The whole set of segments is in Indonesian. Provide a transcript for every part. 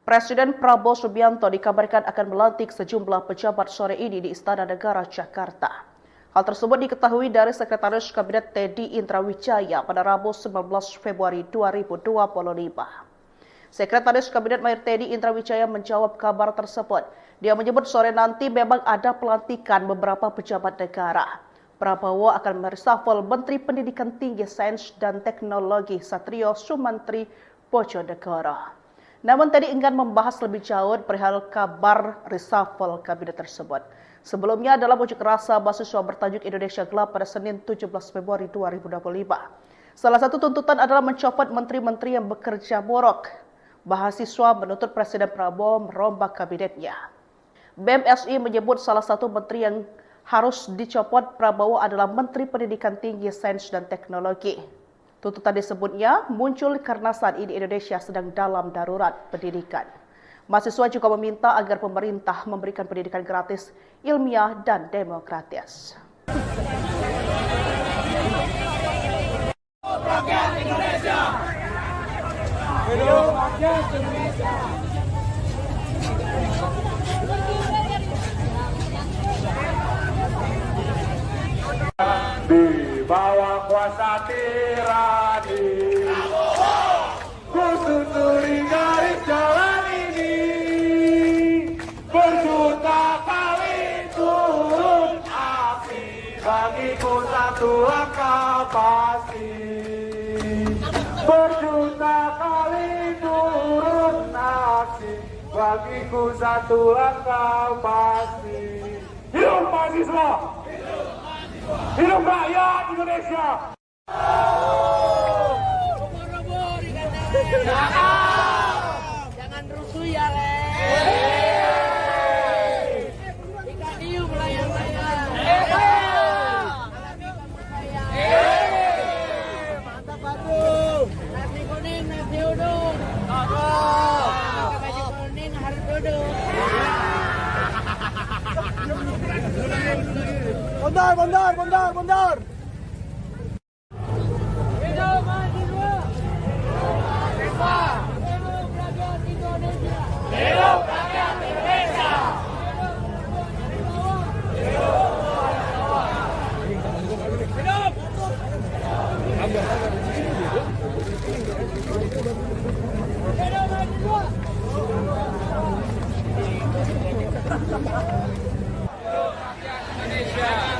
Presiden Prabowo Subianto dikabarkan akan melantik sejumlah pejabat sore ini di Istana Negara Jakarta. Hal tersebut diketahui dari Sekretaris Kabinet Teddy Indrawijaya pada Rabu 19 Februari 2025. Sekretaris Kabinet Mayor Teddy Indrawijaya menjawab kabar tersebut. Dia menyebut sore nanti memang ada pelantikan beberapa pejabat negara. Prabowo akan mereshuffle Menteri Pendidikan Tinggi, Sains dan Teknologi Satrio Sumantri Bojonegoro. Namun tadi enggan membahas lebih jauh perihal kabar reshuffle kabinet tersebut. Sebelumnya dalam unjuk rasa mahasiswa bertajuk Indonesia Gelap pada Senin 17 Februari 2025. Salah satu tuntutan adalah mencopot menteri-menteri yang bekerja borok. Mahasiswa menuntut Presiden Prabowo merombak kabinetnya. BMSI menyebut salah satu menteri yang harus dicopot Prabowo adalah Menteri Pendidikan Tinggi, Sains dan Teknologi. Tuntutan disebutnya muncul karena saat ini Indonesia sedang dalam darurat pendidikan. Mahasiswa juga meminta agar pemerintah memberikan pendidikan gratis, ilmiah, dan demokratis. Rakyat Indonesia! Hidup rakyat Indonesia! Di bawah kuasa tirani, ku susuri garis jalan ini, berjuta kali turun aksi, bagiku satu langkah pasti. Berjuta kali turun aksi, bagiku satu langkah pasti. Hidup mahasiswa! Hidup rakyat Indonesia! Jangan rusuh ya, Le. Ikan hiu melayang-layang. Mantap, Batu. Nasi kuning, nasi uduk. Pakai baju kuning harus duduk. Bondar! Hidup mahasiswa! Hidup rakyat Indonesia! Hidup rakyat Indonesia!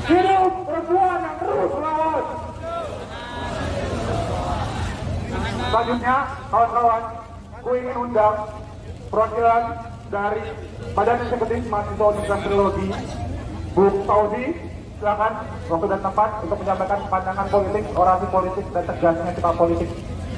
Hidup perempuan yang terus melawan. Selanjutnya, kawan-kawan, ku ingin undang perwakilan dari Badan Eksekutif Mahasiswa Universitas Teknologi, Bu Fauzi. Silakan waktu dan tempat untuk menyampaikan pandangan politik, orasi politik, dan tegasnya sikap politik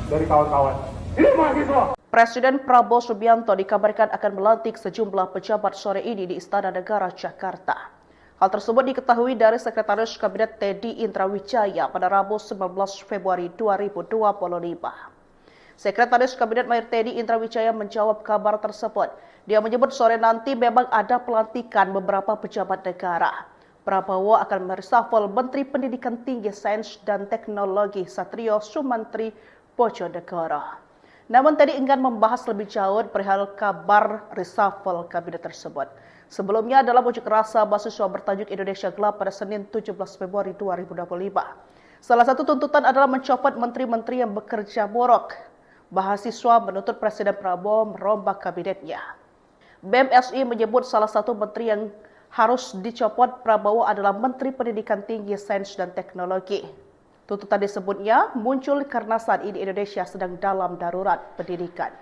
dari kawan-kawan. Hidup mahasiswa! Presiden Prabowo Subianto dikabarkan akan melantik sejumlah pejabat sore ini di Istana Negara Jakarta. Hal tersebut diketahui dari Sekretaris Kabinet Teddy Indrawijaya pada Rabu 19 Februari 2025. Sekretaris Kabinet Mayor Teddy Indrawijaya menjawab kabar tersebut. Dia menyebut sore nanti memang ada pelantikan beberapa pejabat negara. Prabowo akan mereshuffle Menteri Pendidikan Tinggi, Sains dan Teknologi Satrio Sumantri Bojonegoro. Namun tadi enggan membahas lebih jauh perihal kabar reshuffle kabinet tersebut. Sebelumnya dalam unjuk rasa mahasiswa bertajuk Indonesia Gelap pada Senin 17 Februari 2025. Salah satu tuntutan adalah mencopot menteri-menteri yang bekerja borok. Mahasiswa menuntut Presiden Prabowo merombak kabinetnya. BMSI menyebut salah satu menteri yang harus dicopot Prabowo adalah Menteri Pendidikan Tinggi, Sains dan Teknologi. Tuntutan disebutnya muncul karena saat ini Indonesia sedang dalam darurat pendidikan.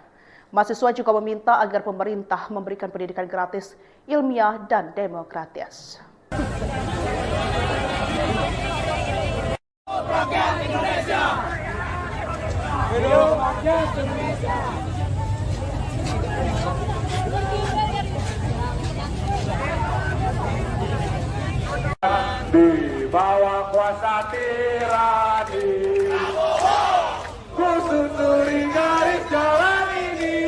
Mahasiswa juga meminta agar pemerintah memberikan pendidikan gratis, ilmiah, dan demokratis. Rakyat Indonesia! Hidup rakyat Indonesia! Di bawah kuasa tirani, ku susuri garis jalan ini,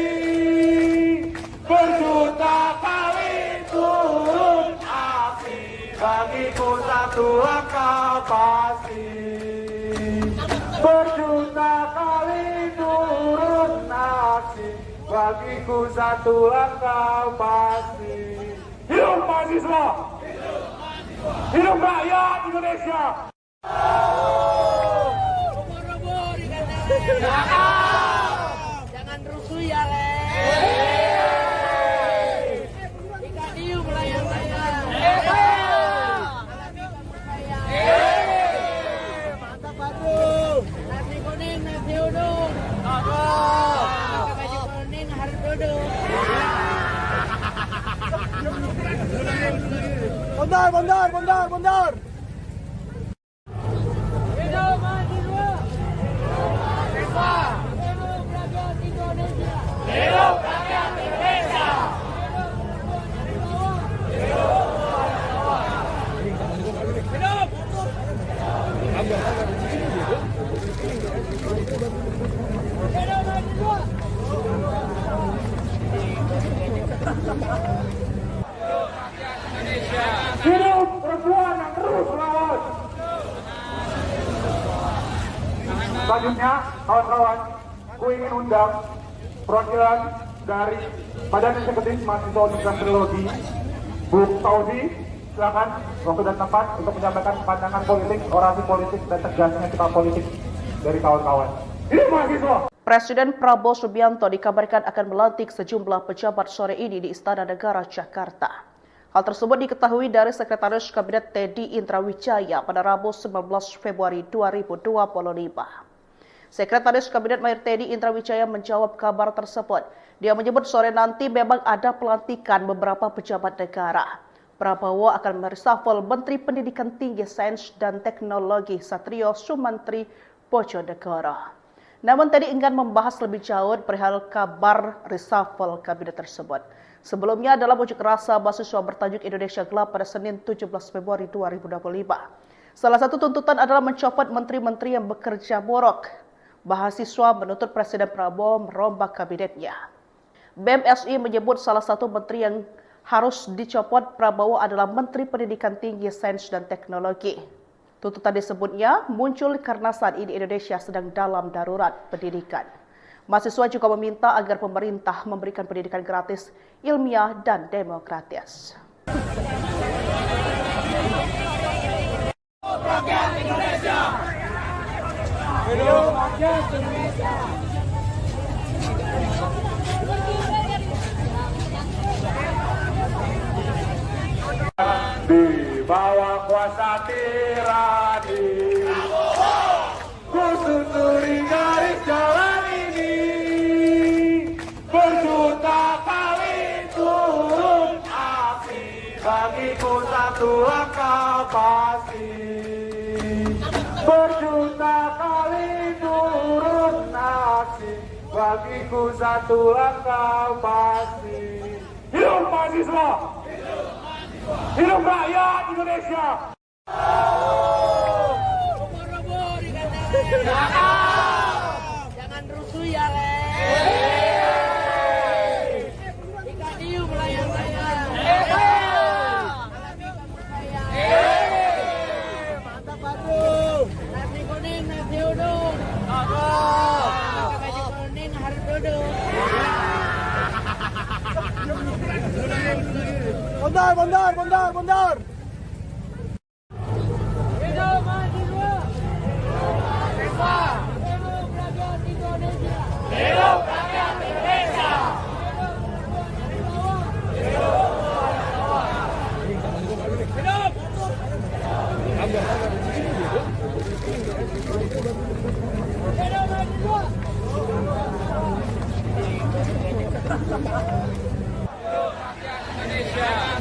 berjuta kali turun aksi, bagiku satu langkah pasti. Berjuta kali turun aksi, bagiku satu langkah pasti. Hidup mahasiswa! Hidup rakyat Indonesia! Jangan rusuh ya, Le. Ikan hiu melayang-layang. Mantap, Batu. Nasi kuning, nasi uduk. Pakai baju kuning harus duduk. Bondar. Hidup mahasiswa. Hidup rakyat Indonesia. Hidup rakyat Indonesia. Hidup perempuan yang terus melawan. Selanjutnya, kawan-kawan, ku ingin undang perwakilan dari Badan Eksekutif Mahasiswa Universitas Trilogi, Bu Fauzi. Silakan waktu dan tempat untuk menyampaikan pandangan politik, orasi politik, dan tegasnya sikap politik dari kawan-kawan. Hidup mahasiswa! Presiden Prabowo Subianto dikabarkan akan melantik sejumlah pejabat sore ini di Istana Negara Jakarta. Hal tersebut diketahui dari Sekretaris Kabinet Teddy Indrawijaya pada Rabu 19 Februari 2025. Sekretaris Kabinet Mayor Teddy Indrawijaya menjawab kabar tersebut. Dia menyebut sore nanti memang ada pelantikan beberapa pejabat negara. Prabowo akan mereshuffle Menteri Pendidikan Tinggi, Sains dan Teknologi Satrio Sumantri Bojonegoro. Namun Teddy enggan membahas lebih jauh perihal kabar reshuffle kabinet tersebut. Sebelumnya dalam unjuk rasa mahasiswa bertajuk Indonesia Gelap pada Senin 17 Februari 2025. Salah satu tuntutan adalah mencopot menteri-menteri yang bekerja borok. Mahasiswa menuntut Presiden Prabowo merombak kabinetnya. BMSI menyebut salah satu menteri yang harus dicopot Prabowo adalah Menteri Pendidikan Tinggi, Sains dan Teknologi. Tuntutan disebutnya muncul karena saat ini Indonesia sedang dalam darurat pendidikan. Mahasiswa juga meminta agar pemerintah memberikan pendidikan gratis, ilmiah, dan demokratis. Rakyat Indonesia. Hidup rakyat Indonesia. Di bawah kuasa tirani, ku susuri garis jalan ini. Berjuta kali turun aksi, bagiku satu langkah pasti. Berjuta kali turun aksi, bagiku satu langkah pasti. Hidup mahasiswa! Hidup rakyat Indonesia! Jangan rusuh ya, Le. Ikan hiu melayang-layang. Mantap, Batu. Nasi kuning, nasi uduk. Pakai baju kuning harus duduk. Bondar. Hidup mahasiswa. Hidup rakyat Indonesia. Hidup rakyat Indonesia.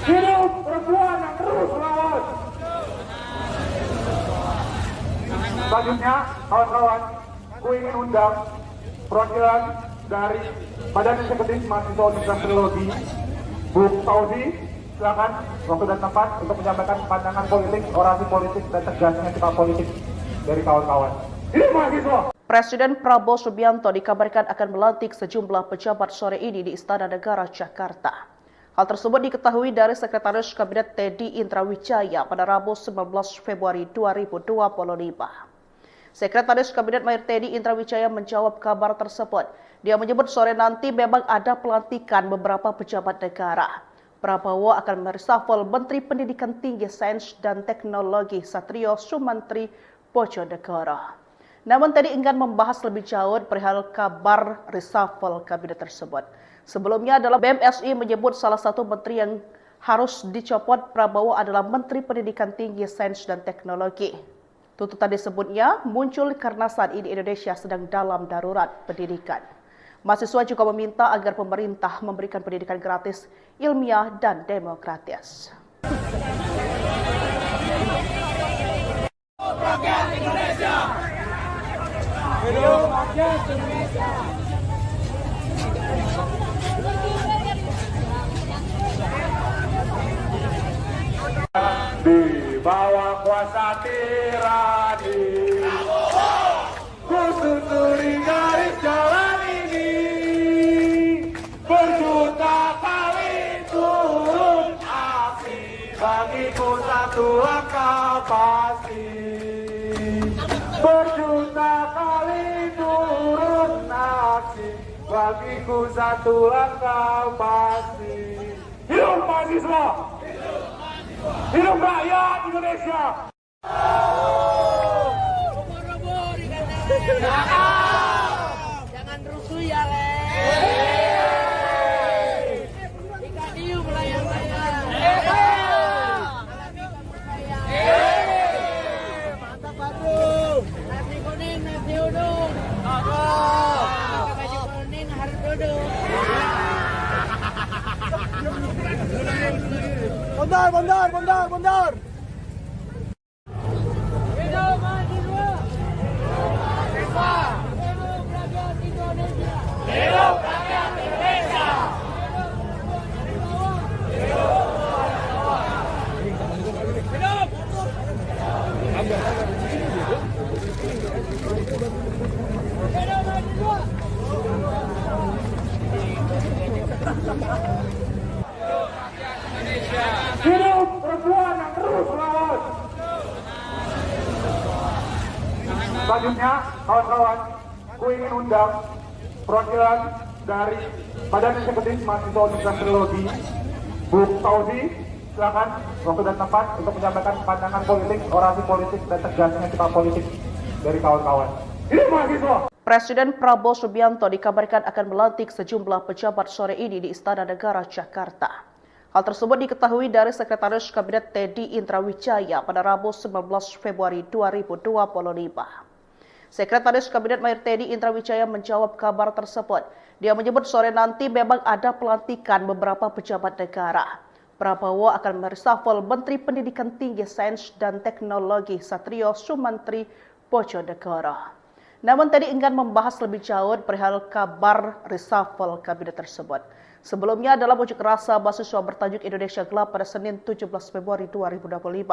Hidup perempuan yang terus melawan. Selanjutnya, kawan-kawan, ku ingin undang perwakilan dari Badan Eksekutif Mahasiswa Universitas Trilogi, Bu Fauzi. Silakan waktu dan tempat untuk menyampaikan pandangan politik, orasi politik, dan tegasnya sikap politik dari kawan-kawan. Hidup mahasiswa! Presiden Prabowo Subianto dikabarkan akan melantik sejumlah pejabat sore ini di Istana Negara Jakarta. Hal tersebut diketahui dari Sekretaris Kabinet Teddy Indrawijaya pada Rabu 19 Februari 2025. Sekretaris Kabinet Mayor Teddy Indra Wijaya menjawab kabar tersebut. Dia menyebut sore nanti memang ada pelantikan beberapa pejabat negara. Prabowo akan mereshuffle Menteri Pendidikan Tinggi, Sains dan Teknologi Satrio Sumantri Bojonegoro. Namun Teddy enggan membahas lebih jauh perihal kabar reshuffle kabinet tersebut. Sebelumnya adalah BMSI menyebut salah satu menteri yang harus dicopot Prabowo adalah Menteri Pendidikan Tinggi, Sains dan Teknologi. Tuntutan disebutnya muncul karena saat ini Indonesia sedang dalam darurat pendidikan. Mahasiswa juga meminta agar pemerintah memberikan pendidikan gratis, ilmiah, dan demokratis. Rakyat Indonesia! Hidup rakyat Indonesia! Di bawah kuasa tirani, ku susuri garis jalan ini, berjuta kali turun aksi, bagiku satu langkah pasti. Berjuta kali turun aksi, bagiku satu langkah pasti. Hidup mahasiswa! Hidup rakyat Indonesia! Jangan rusuh ya, Le. Ikan hiu melayang-layang. Mantap, Batu. Nasi kuning, nasi uduk. Pakai baju kuning harus duduk. Bondar. Hidup mahasiswa! Hidup rakyat Indonesia! Hidup rakyat Indonesia! Hidup perempuan yang terus melawan. Selanjutnya, kawan-kawan, ku ingin undang perwakilan dari Badan Eksekutif Mahasiswa Universitas Teknologi, Bu Fauzi. Silakan waktu dan tempat untuk menyampaikan pandangan politik, orasi politik, dan tegasnya sikap politik dari kawan-kawan. Hidup mahasiswa! Presiden Prabowo Subianto dikabarkan akan melantik sejumlah pejabat sore ini di Istana Negara, Jakarta. Hal tersebut diketahui dari Sekretaris Kabinet Teddy Indra Wijaya pada Rabu 19 Februari 2025. Sekretaris Kabinet Mayor Teddy Indra Wijaya menjawab kabar tersebut. Dia menyebut sore nanti memang ada pelantikan beberapa pejabat negara. Prabowo akan mereshuffle Menteri Pendidikan Tinggi, Sains dan Teknologi Satrio Sumantri Bojonegoro. Namun Teddy enggan membahas lebih jauh perihal kabar reshuffle kabinet tersebut. Sebelumnya dalam unjuk rasa mahasiswa bertajuk Indonesia Gelap pada Senin 17 Februari 2025.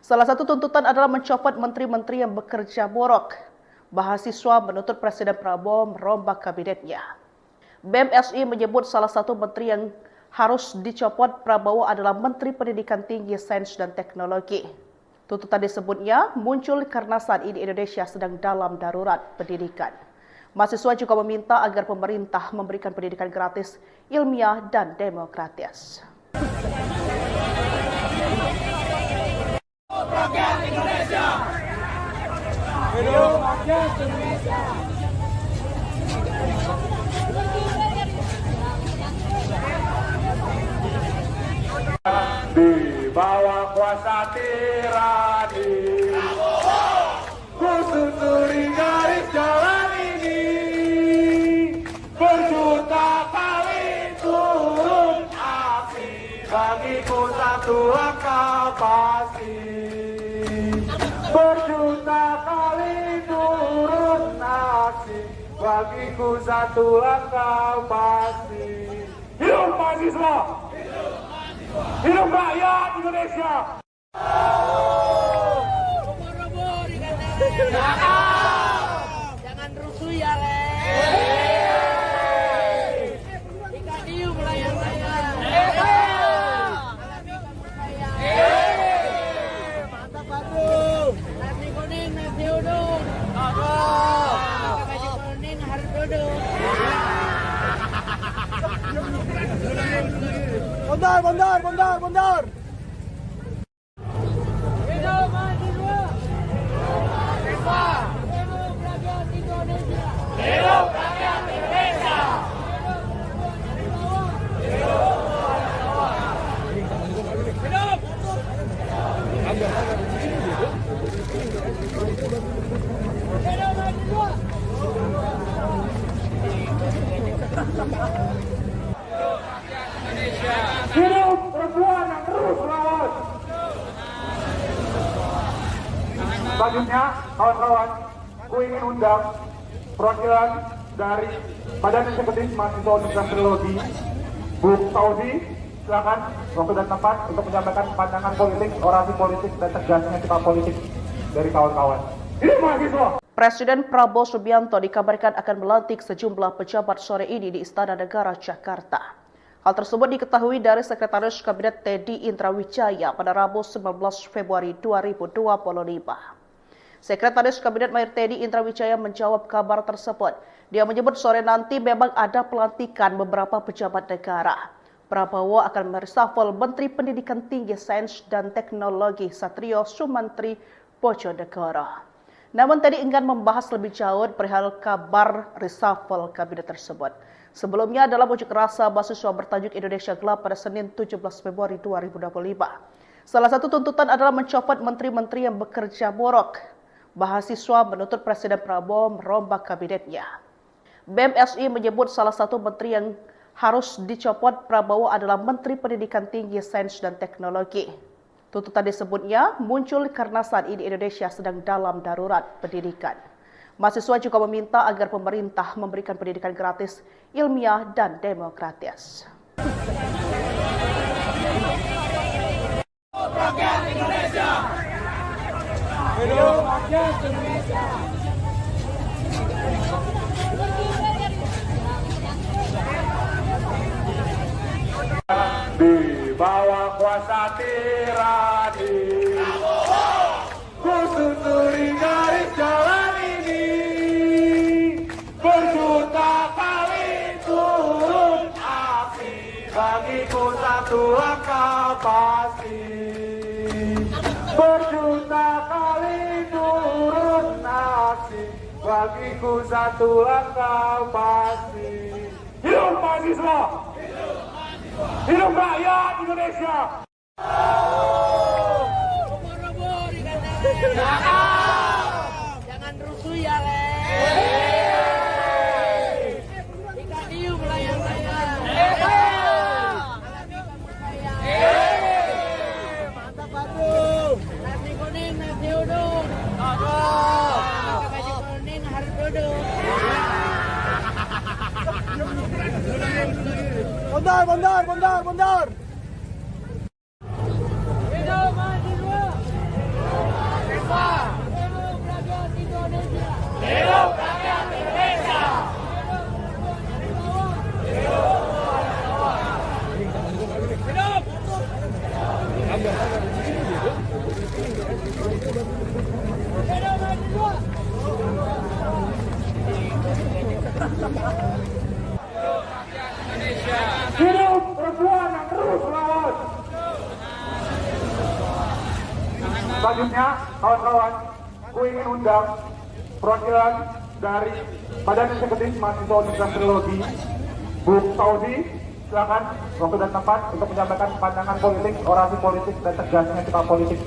Salah satu tuntutan adalah mencopot menteri-menteri yang bekerja borok. Mahasiswa menuntut Presiden Prabowo merombak kabinetnya. BMSI menyebut salah satu menteri yang harus dicopot Prabowo adalah Menteri Pendidikan Tinggi, Sains dan Teknologi. Tuntutan disebutnya muncul karena saat ini Indonesia sedang dalam darurat pendidikan. Mahasiswa juga meminta agar pemerintah memberikan pendidikan gratis, ilmiah, dan demokratis. Rakyat Indonesia! Hidup rakyat Indonesia! Di bawah kuasa tirani, ku susuri garis jalan ini, berjuta kali turun aksi, bagiku satu langkah pasti. Berjuta kali turun aksi, bagiku satu langkah pasti. Hidup mahasiswa! Hidup rakyat Indonesia! Jangan rusuh ya, Le. Ikan hiu melayang-layang. Mantap, Batu. Nasi kuning, nasi uduk. Bundar. Hidup mahasiswa. Hidup rakyat Indonesia. Hidup rakyat Indonesia. Hidup perempuan yang terus melawan. Selanjutnya, kawan-kawan, ku ingin undang perwakilan dari Badan Eksekutif Mahasiswa Universitas Teknologi, Bu Fauzi, silakan waktu dan tempat untuk menyampaikan pandangan politik, orasi politik, dan tegasnya sikap politik dari kawan-kawan. Hidup mahasiswa! Presiden Prabowo Subianto dikabarkan akan melantik sejumlah pejabat sore ini di Istana Negara Jakarta. Hal tersebut diketahui dari Sekretaris Kabinet Teddy Indrawijaya pada Rabu 19 Februari 2025. Sekretaris Kabinet Mayor Teddy Indrawijaya menjawab kabar tersebut. Dia menyebut sore nanti memang ada pelantikan beberapa pejabat negara. Prabowo akan mereshuffle Menteri Pendidikan Tinggi, Sains dan Teknologi Satrio Sumantri Bojonegoro. Namun tadi enggan membahas lebih jauh perihal kabar reshuffle kabinet tersebut. Sebelumnya dalam unjuk rasa mahasiswa bertajuk Indonesia Gelap pada Senin 17 Februari 2025. Salah satu tuntutan adalah mencopot menteri-menteri yang bekerja buruk. Mahasiswa menuntut Presiden Prabowo merombak kabinetnya. BMSI menyebut salah satu menteri yang harus dicopot Prabowo adalah Menteri Pendidikan Tinggi, Sains dan Teknologi. Tuntutan disebutnya muncul karena saat ini Indonesia sedang dalam darurat pendidikan. Mahasiswa juga meminta agar pemerintah memberikan pendidikan gratis, ilmiah, dan demokratis. Rakyat Indonesia. Hidup rakyat Indonesia. Di bawah kuasa tirani, ku susuri garis jalan ini, berjuta kali turun api, bagiku satu langkah pasti. Berjuta kali turun api, bagiku satu langkah pasti. Hidup mahasiswa! Hidup rakyat Indonesia! Jangan rusuh ya, Le. Ikan hiu melayang-layang. Mantap, Batu. Nasi kuning, nasi uduk. Pakai baju kuning harus duduk. Bundar. Hidup mahasiswa. Hidup rakyat Indonesia. Hidup rakyat Indonesia. Hidup perempuan yang terus melawan. Selanjutnya, kawan-kawan, ku ingin undang perwakilan dari Badan Eksekutif Mahasiswa Universitas Teknologi, Bu Fauzi, silakan waktu dan tempat untuk menyampaikan pandangan politik, orasi politik, dan tegasnya sikap politik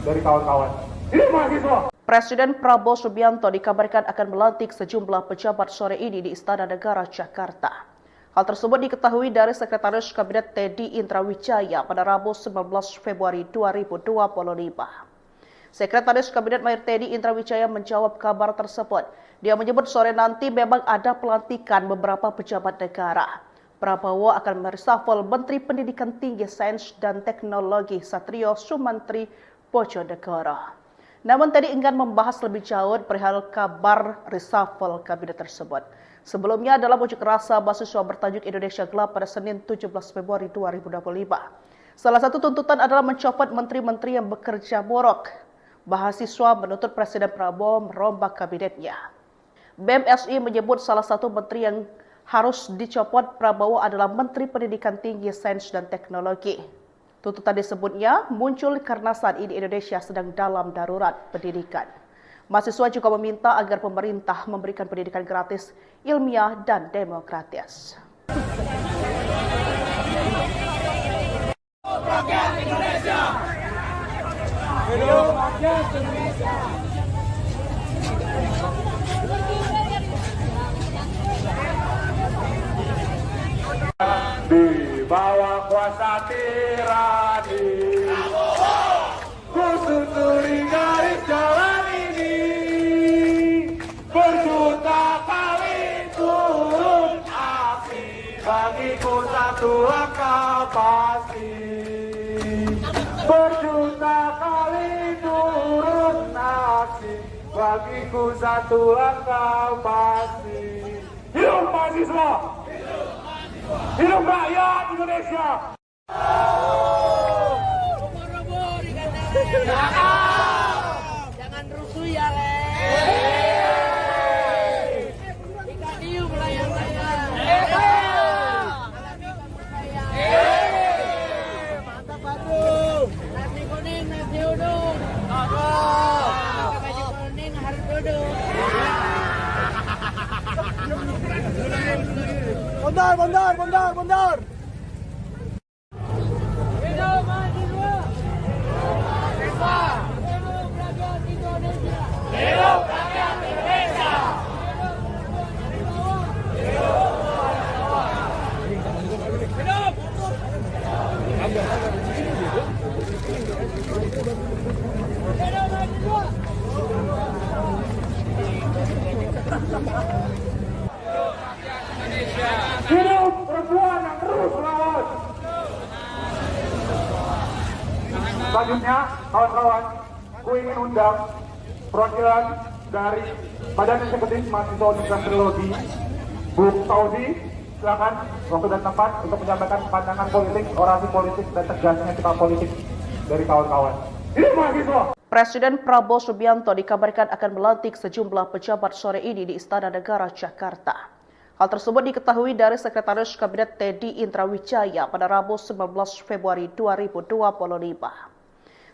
dari kawan-kawan. Hidup mahasiswa! Presiden Prabowo Subianto dikabarkan akan melantik sejumlah pejabat sore ini di Istana Negara Jakarta. Hal tersebut diketahui dari Sekretaris Kabinet Teddy Indrawijaya pada Rabu 19 Februari 2025. Sekretaris Kabinet Mayor Teddy Indrawijaya menjawab kabar tersebut. Dia menyebut sore nanti memang ada pelantikan beberapa pejabat negara. Prabowo akan mereshuffle Menteri Pendidikan Tinggi, Sains dan Teknologi Satrio Sumantri Bojonegoro. Namun tadi enggan membahas lebih jauh perihal kabar reshuffle kabinet tersebut. Sebelumnya dalam unjuk rasa mahasiswa bertajuk Indonesia Gelap pada Senin 17 Februari 2025. Salah satu tuntutan adalah mencopot menteri-menteri yang bekerja buruk. Mahasiswa menuntut Presiden Prabowo merombak kabinetnya. BMSI menyebut salah satu menteri yang harus dicopot, Prabowo adalah Menteri Pendidikan Tinggi, Sains dan Teknologi. Tuntutan disebutnya muncul karena saat ini Indonesia sedang dalam darurat pendidikan. Mahasiswa juga meminta agar pemerintah memberikan pendidikan gratis, ilmiah, dan demokratis. Rakyat Indonesia! Hidup rakyat Indonesia! Di bawah kuasa tirani, ku susuri garis jalan ini, berjuta kali turun aksi, bagiku satu langkah pasti. Berjuta kali turun aksi, bagiku satu langkah pasti. Hidup mahasiswa! Hidup rakyat Indonesia! Jangan rusuh ya, Le. IKIU melayan saya. Mantap, Batu. Nasi kuning, nasi uduk. Pakai baju kuning, harus duduk. Bondar. Hidup mahasiswa! Hidup rakyat Indonesia! Hidup rakyat Indonesia! Hidup perempuan yang terus melawan. Selanjutnya, kawan-kawan, ku ingin undang perwakilan dari Badan Eksekutif Mahasiswa Universitas Teknologi, Bu Fauzi. Silakan waktu dan tempat untuk menyampaikan pandangan politik, orasi politik, dan tegasnya sikap politik dari kawan-kawan. Hidup mahasiswa! Presiden Prabowo Subianto dikabarkan akan melantik sejumlah pejabat sore ini di Istana Negara, Jakarta. Hal tersebut diketahui dari Sekretaris Kabinet Teddy Indrawijaya pada Rabu 19 Februari 2025.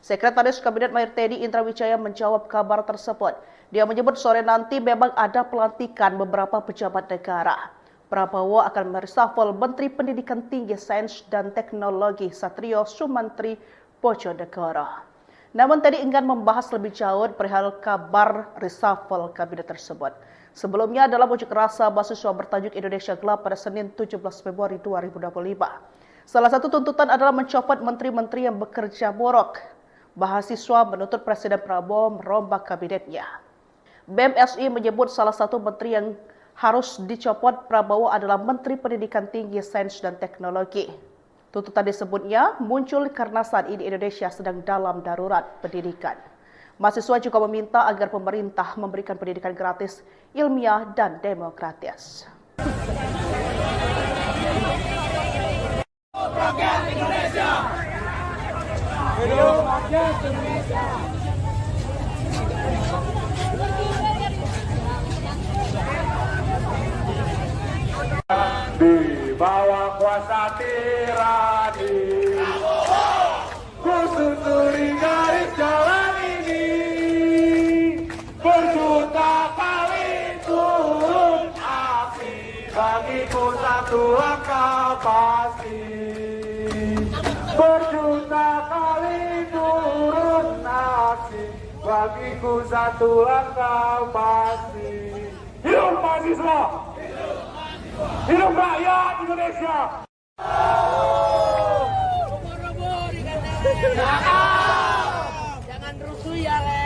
Sekretaris Kabinet Mayor Teddy Indrawijaya menjawab kabar tersebut. Dia menyebut sore nanti memang ada pelantikan beberapa pejabat negara. Prabowo akan mereshuffle Menteri Pendidikan Tinggi, Sains dan Teknologi Satrio Sumantri Bojonegoro. Namun Teddy enggan membahas lebih jauh perihal kabar reshuffle kabinet tersebut. Sebelumnya dalam unjuk rasa mahasiswa bertajuk Indonesia Gelap pada Senin 17 Februari 2025. Salah satu tuntutan adalah mencopot menteri-menteri yang bekerja borok. Mahasiswa menuntut Presiden Prabowo merombak kabinetnya. BMSI menyebut salah satu menteri yang harus dicopot Prabowo adalah Menteri Pendidikan Tinggi, Sains dan Teknologi. Tuntutan disebutnya muncul karena saat ini Indonesia sedang dalam darurat pendidikan. Mahasiswa juga meminta agar pemerintah memberikan pendidikan gratis, ilmiah, dan demokratis. Rakyat Indonesia! Hidup rakyat Indonesia! Di bawah kuasa tirani, ku susuri garis jalan ini, berjuta kali turun aksi, bagiku satu langkah pasti. Berjuta kali turun aksi, bagiku satu langkah pasti. Hidup mahasiswa! Hidup rakyat Indonesia! Jangan rusuh ya, Le.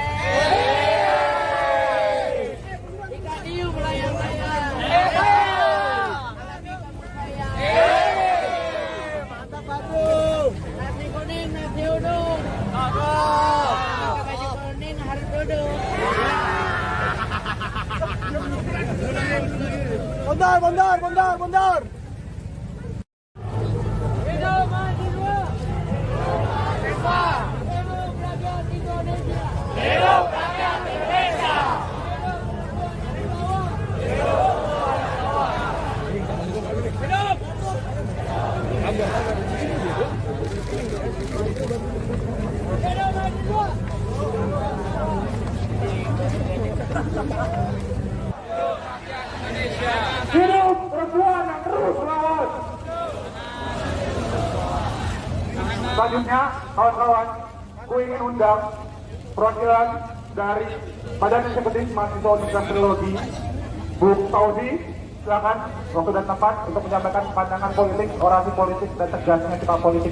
IKIU melayan saya. Mantap, Batu. Nasi kuning, nasi uduk. Pakai baju kuning, harus duduk. Bondar. Hidup mahasiswa! Hidup rakyat Indonesia! Hidup rakyat Indonesia! Selanjutnya, kawan-kawan, gue ingin undang perwakilan dari Badan Eksekutif Mahasiswa Universitas Teknologi, Bu Fauzi, silakan waktu dan tempat untuk menyampaikan pandangan politik, orasi politik, dan tegasnya sikap politik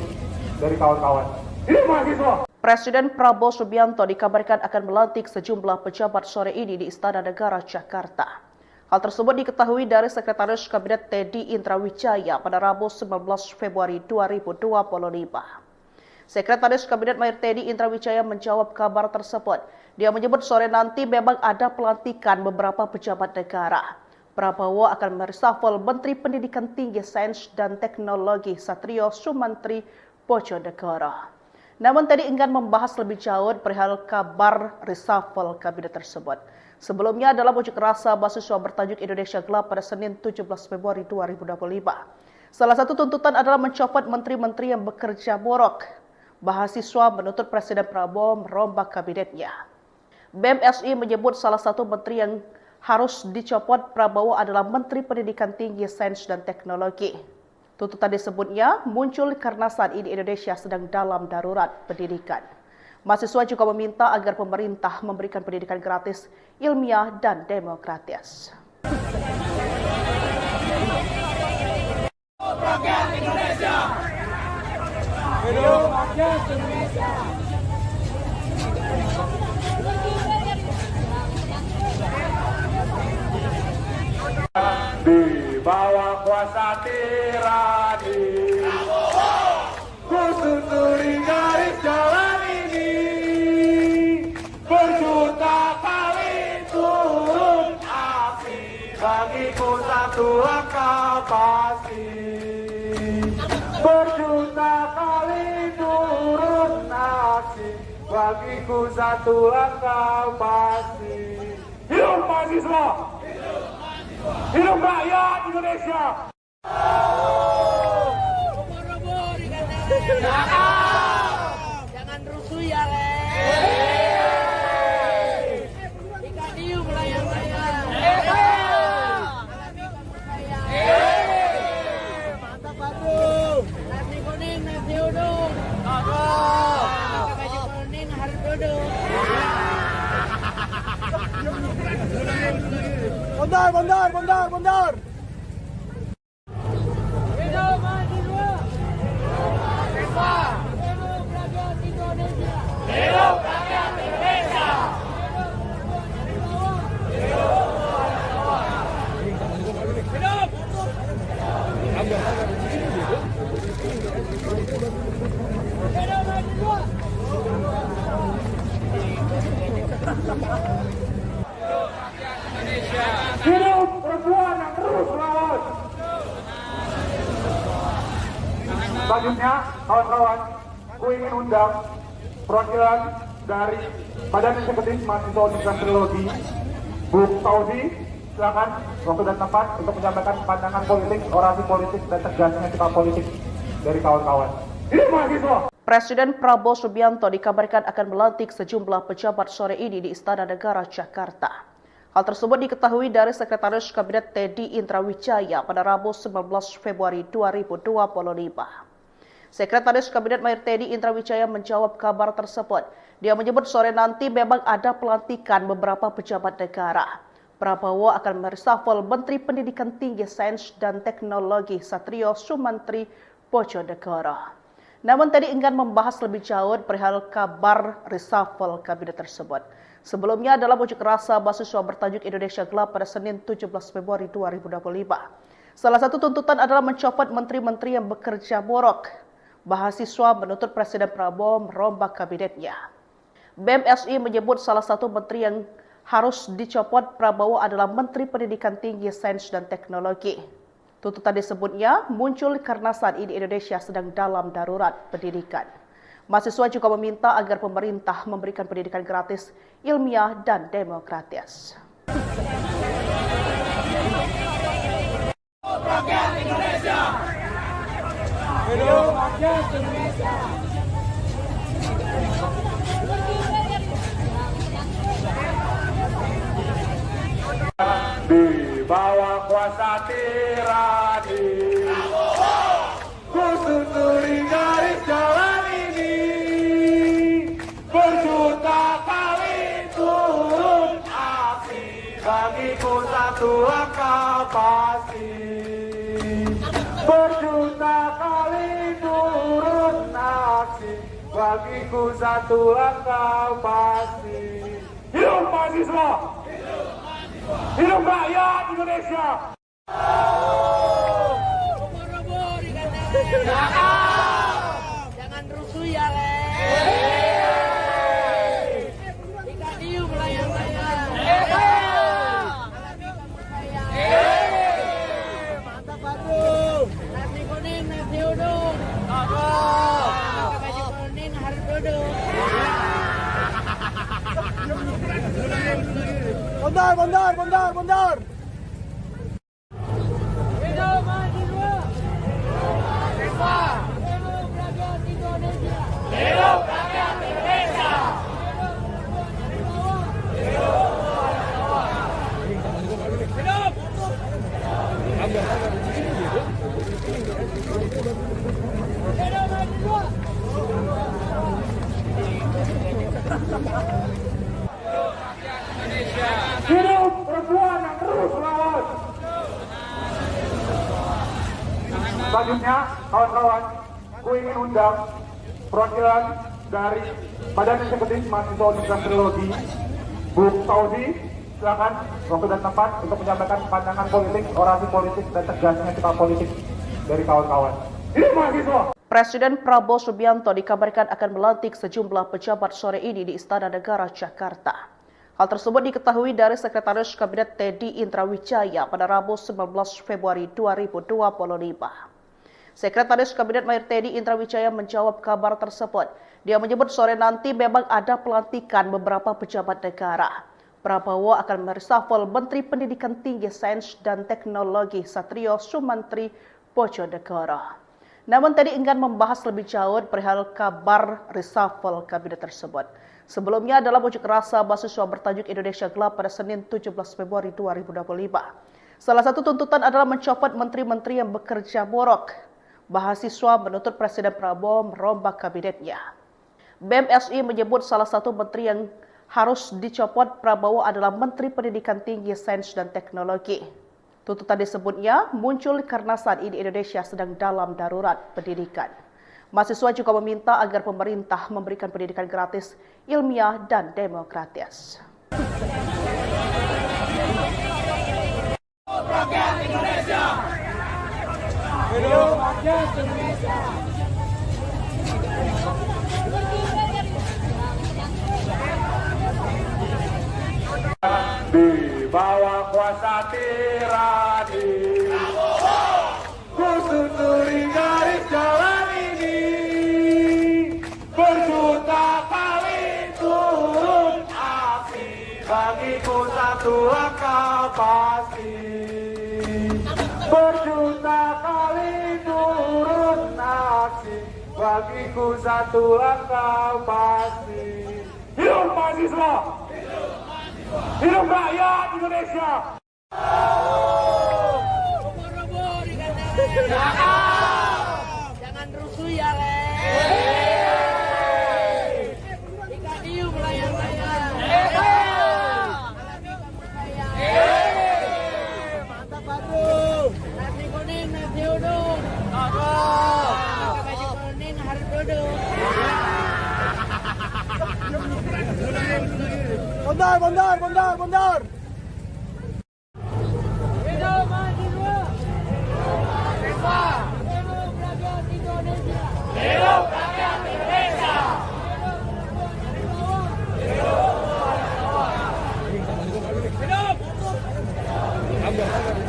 dari kawan-kawan. Ini mahasiswa. Presiden Prabowo Subianto dikabarkan akan melantik sejumlah pejabat sore ini di Istana Negara Jakarta. Hal tersebut diketahui dari Sekretaris Kabinet Teddy Indrawijaya pada Rabu 19 Februari 2025. Sekretaris Kabinet Mayor Teddy Indrawijaya menjawab kabar tersebut. Dia menyebut sore nanti memang ada pelantikan beberapa pejabat negara. Prabowo akan mereshuffle Menteri Pendidikan Tinggi, Sains dan Teknologi Satrio Sumantri Bojonegoro. Namun tadi enggan membahas lebih jauh perihal kabar reshuffle kabinet tersebut. Sebelumnya dalam unjuk rasa mahasiswa bertajuk Indonesia Gelap pada Senin 17 Februari 2025. Salah satu tuntutan adalah mencopot menteri-menteri yang bekerja borok. Mahasiswa menuntut Presiden Prabowo merombak kabinetnya. BMSI menyebut salah satu menteri yang harus dicopot Prabowo adalah Menteri Pendidikan Tinggi, Sains dan Teknologi. Tuntutan disebutnya muncul karena saat ini Indonesia sedang dalam darurat pendidikan. Mahasiswa juga meminta agar pemerintah memberikan pendidikan gratis, ilmiah, dan demokratis. Rakyat Indonesia! Hidup rakyat Indonesia! Di bawah kuasa tirani, ku susuri garis jalan ini, berjuta kali turun api, bagiku satu langkah pasti. Berjuta kali turun api, bagiku satu langkah pasti. Hidup mahasiswa! Hidup rakyat Indonesia! Jangan rusuh ya, Le. Ikan hiu melayang-layang. Mantap, Batu. Nasi kuning, nasi uduk. Pakai baju kuning harus duduk. Bondar! Hidup mahasiswa! Hidup rakyat Indonesia! Hidup rakyat Indonesia! Hidup perempuan yang terus melawan. Selanjutnya, kawan-kawan, gue ingin undang perwakilan dari Badan Eksekutif Mahasiswa Universitas Teknologi, Bu Fauzi, silakan waktu dan tempat untuk menyampaikan pandangan politik, orasi politik, dan tegasnya sikap politik dari kawan-kawan. Ini mahasiswa. Presiden Prabowo Subianto dikabarkan akan melantik sejumlah pejabat sore ini di Istana Negara Jakarta. Hal tersebut diketahui dari Sekretaris Kabinet Teddy Indrawijaya pada Rabu 19 Februari 2025. Sekretaris Kabinet Mayor Teddy Indrawijaya menjawab kabar tersebut. Dia menyebut sore nanti memang ada pelantikan beberapa pejabat negara. Prabowo akan mereshuffle Menteri Pendidikan Tinggi, Sains dan Teknologi Satrio Sumantri Bojonegoro. Namun tadi enggan membahas lebih jauh perihal kabar reshuffle kabinet tersebut. Sebelumnya dalam unjuk rasa mahasiswa bertajuk Indonesia Gelap pada Senin 17 Februari 2025. Salah satu tuntutan adalah mencopot menteri-menteri yang bekerja borok. Mahasiswa menuntut Presiden Prabowo merombak kabinetnya. BMSI menyebut salah satu menteri yang harus dicopot Prabowo adalah Menteri Pendidikan Tinggi, Sains dan Teknologi. Tuntutan disebutnya muncul karena saat ini Indonesia sedang dalam darurat pendidikan. Mahasiswa juga meminta agar pemerintah memberikan pendidikan gratis, ilmiah, dan demokratis. Rakyat Indonesia! Hidup rakyat Indonesia! Di bawah kuasa tirani, ku susuri garis jalan ini. satu langkah pasti, berjuta kali turun aksi, bagiku satu langkah pasti. Hidup mahasiswa! Hidup rakyat Indonesia! Ubur-ubur dikatakan. Jangan rusuh ya, Le. Ikan hiu melayang-layang. Mantap, Batu. Nasi kuning, nasi uduk. Pakai baju kuning harus duduk. Bondar. Hidup mahasiswa. Hidup rakyat Indonesia. Hidup rakyat Indonesia. Hidup perempuan yang terus melawan. Selanjutnya, kawan-kawan, ku ingin undang perwakilan dari Badan Eksekutif Mahasiswa Universitas Teknologi, Bu Fauzi. Silakan waktu dan tempat untuk menyampaikan pandangan politik, orasi politik, dan tegasnya sikap politik dari kawan-kawan. Hidup mahasiswa! Presiden Prabowo Subianto dikabarkan akan melantik sejumlah pejabat sore ini di Istana Negara Jakarta. Hal tersebut diketahui dari Sekretaris Kabinet Teddy Indrawijaya pada Rabu 19 Februari 2025. Sekretaris Kabinet Mayor Teddy Indrawijaya menjawab kabar tersebut. Dia menyebut sore nanti memang ada pelantikan beberapa pejabat negara. Prabowo akan mereshuffle Menteri Pendidikan Tinggi, Sains dan Teknologi Satrio Sumantri Bojonegoro. Namun Teddy enggan membahas lebih jauh perihal kabar reshuffle kabinet tersebut. Sebelumnya dalam unjuk rasa mahasiswa bertajuk Indonesia Gelap pada Senin 17 Februari 2025. Salah satu tuntutan adalah mencopot menteri-menteri yang bekerja borok. Mahasiswa menuntut Presiden Prabowo merombak kabinetnya. BMSI menyebut salah satu menteri yang harus dicopot Prabowo adalah Menteri Pendidikan Tinggi, Sains dan Teknologi. Tuntutan disebutnya muncul karena saat ini Indonesia sedang dalam darurat pendidikan. Mahasiswa juga meminta agar pemerintah memberikan pendidikan gratis, ilmiah, dan demokratis. Rakyat Indonesia. Hidup rakyat Indonesia. Di bawah kuasa tirani, ku susuri garis jalan ini, berjuta kali turun aksi, bagiku satu langkah pasti, berjuta kali turun aksi, bagiku satu langkah pasti. Hidup mahasiswa! Hidup rakyat Indonesia! Ubur-ubur dikatakan. Jangan rusuh ya, Le. Ikan hiu melayang-layang. Mantap, Batu. Nasi kuning, nasi uduk. Pakai baju kuning harus duduk. Bondar. Hidup mahasiswa. Hidup rakyat Indonesia. Hidup rakyat Indonesia. Hidup mahasiswa.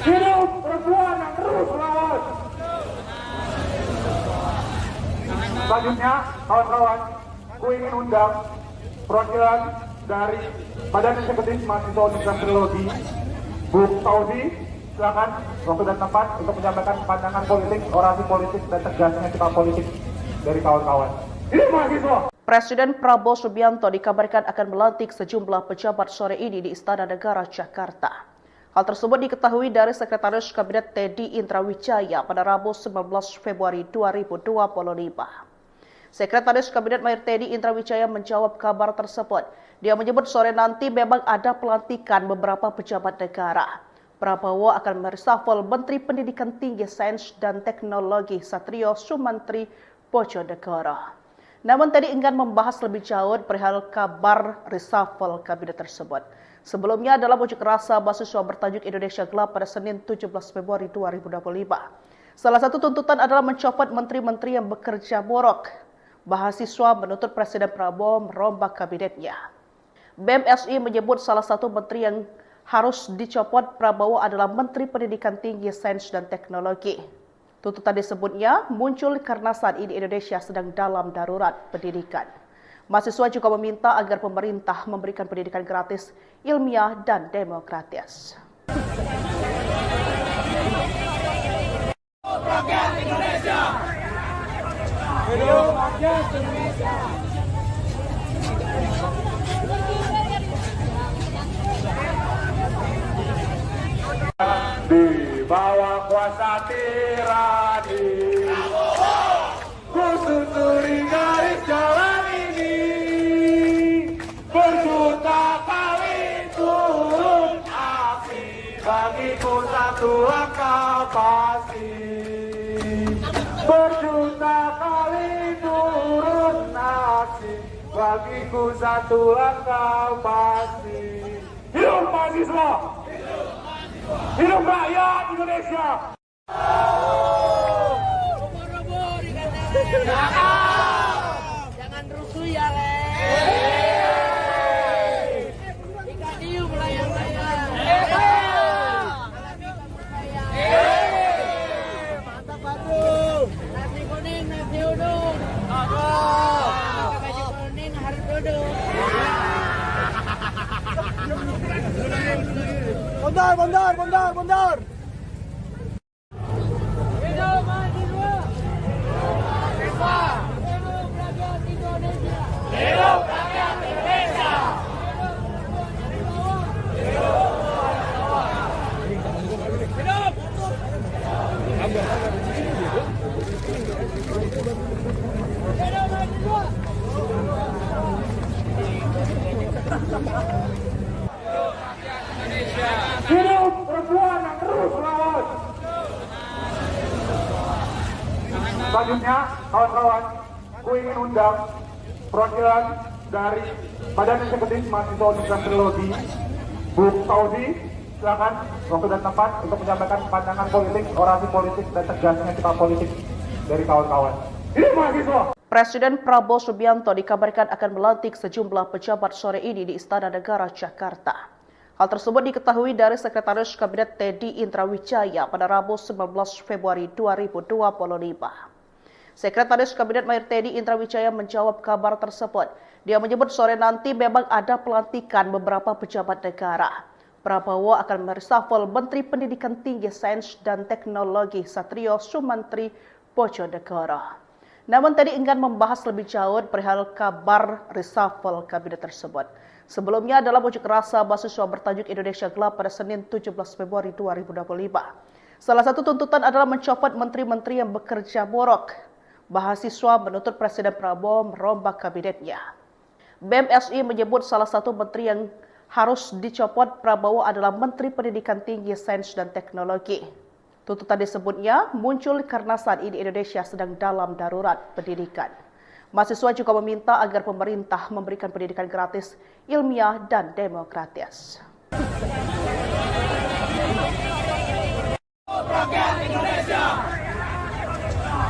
Hidup perempuan yang terus melawan. Selanjutnya, kawan-kawan, ku ingin undang perwakilan dari Badan Eksekutif Mahasiswa Universitas Teknologi, Bu Fauzi. Silakan waktu dan tempat untuk menyampaikan pandangan politik, orasi politik, dan tegasnya sikap politik dari kawan-kawan. Hidup mahasiswa! Presiden Prabowo Subianto dikabarkan akan melantik sejumlah pejabat sore ini di Istana Negara Jakarta. Hal tersebut diketahui dari Sekretaris Kabinet Teddy Indrawijaya pada Rabu 19 Februari 2025. Sekretaris Kabinet Mayor Teddy Indrawijaya menjawab kabar tersebut. Dia menyebut sore nanti memang ada pelantikan beberapa pejabat negara. Prabowo akan mereshuffle Menteri Pendidikan Tinggi, Sains dan Teknologi Satrio Sumantri Bojonegoro. Namun Teddy enggan membahas lebih jauh perihal kabar reshuffle kabinet tersebut. Sebelumnya dalam unjuk rasa mahasiswa bertajuk Indonesia Gelap pada Senin 17 Februari 2025. Salah satu tuntutan adalah mencopot menteri-menteri yang bekerja borok. Mahasiswa menuntut Presiden Prabowo merombak kabinetnya. BMSI menyebut salah satu menteri yang harus dicopot Prabowo adalah Menteri Pendidikan Tinggi, Sains dan Teknologi. Tuntutan disebutnya muncul karena saat ini Indonesia sedang dalam darurat pendidikan. Mahasiswa juga meminta agar pemerintah memberikan pendidikan gratis, ilmiah, dan demokratis. Rakyat Indonesia! Hidup rakyat Indonesia! Di bawah kuasa tirani, ku susuri garis jalan ini, berjuta kali turun aksi, bagiku satu langkah pasti. Berjuta kali turun aksi, bagiku satu langkah pasti. Hidup mahasiswa! Hidup rakyat Indonesia! Jangan rusuh ya, Le. Ikan hiu melayang-layang. Mantap, Batu. Nasi kuning, nasi uduk. Pakai baju kuning harus duduk. Bondar! Hidup mahasiswa. Hidup rakyat Indonesia. Hidup rakyat Indonesia. Hidup perempuan yang terus melawan. Selanjutnya, kawan-kawan, ku ingin undang perwakilan dari Badan Eksekutif Mahasiswa Universitas Trilogi, Bu Fauzi. Silakan waktu dan tempat untuk menyampaikan pandangan politik, orasi politik, dan tegasnya sikap politik dari kawan-kawan. Hidup mahasiswa! Presiden Prabowo Subianto dikabarkan akan melantik sejumlah pejabat sore ini di Istana Negara, Jakarta. Hal tersebut diketahui dari Sekretaris Kabinet Teddy Indrawijaya pada Rabu 19 Februari 2025. Sekretaris Kabinet Mayor Teddy Indrawijaya menjawab kabar tersebut. Dia menyebut sore nanti memang ada pelantikan beberapa pejabat negara. Prabowo akan mereshuffle Menteri Pendidikan Tinggi, Sains dan Teknologi Satrio Sumantri Bojonegoro. Namun Teddy enggan membahas lebih jauh perihal kabar reshuffle kabinet tersebut. Sebelumnya dalam unjuk rasa mahasiswa bertajuk Indonesia Gelap pada Senin 17 Februari 2025. Salah satu tuntutan adalah mencopot menteri-menteri yang bekerja borok. Mahasiswa menuntut Presiden Prabowo merombak kabinetnya. BMSI menyebut salah satu menteri yang harus dicopot Prabowo adalah Menteri Pendidikan Tinggi, Sains dan Teknologi. Tuntutan disebutnya muncul karena saat ini Indonesia sedang dalam darurat pendidikan. Mahasiswa juga meminta agar pemerintah memberikan pendidikan gratis, ilmiah, dan demokratis. Rakyat Indonesia!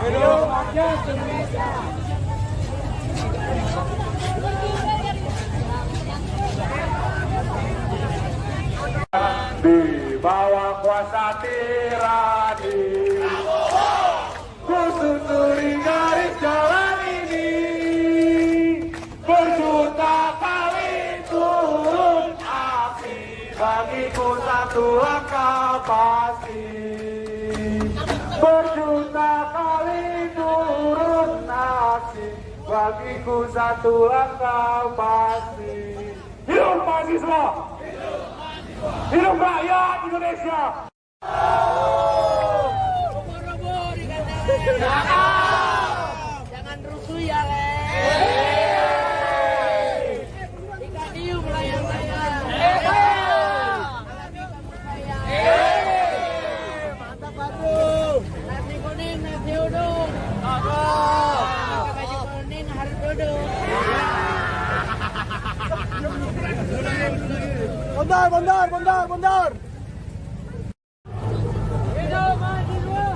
Hidup rakyat Indonesia! Di bawah kuasa tirani, ku susuri garis jalan ini, berjuta kali turun aksi, bagiku satu langkah pasti. Berjuta kali turun aksi, bagiku satu langkah pasti. Hidup mahasiswa! Hidup rakyat Indonesia. Ubur-ubur ikan lele. Jangan rusuh ya, Le. Ikan hiu melayang-layang. Mantap, Batu. Nasi kuning, nasi uduk. Pakai baju kuning harus duduk. Bondar. Hidup mahasiswa.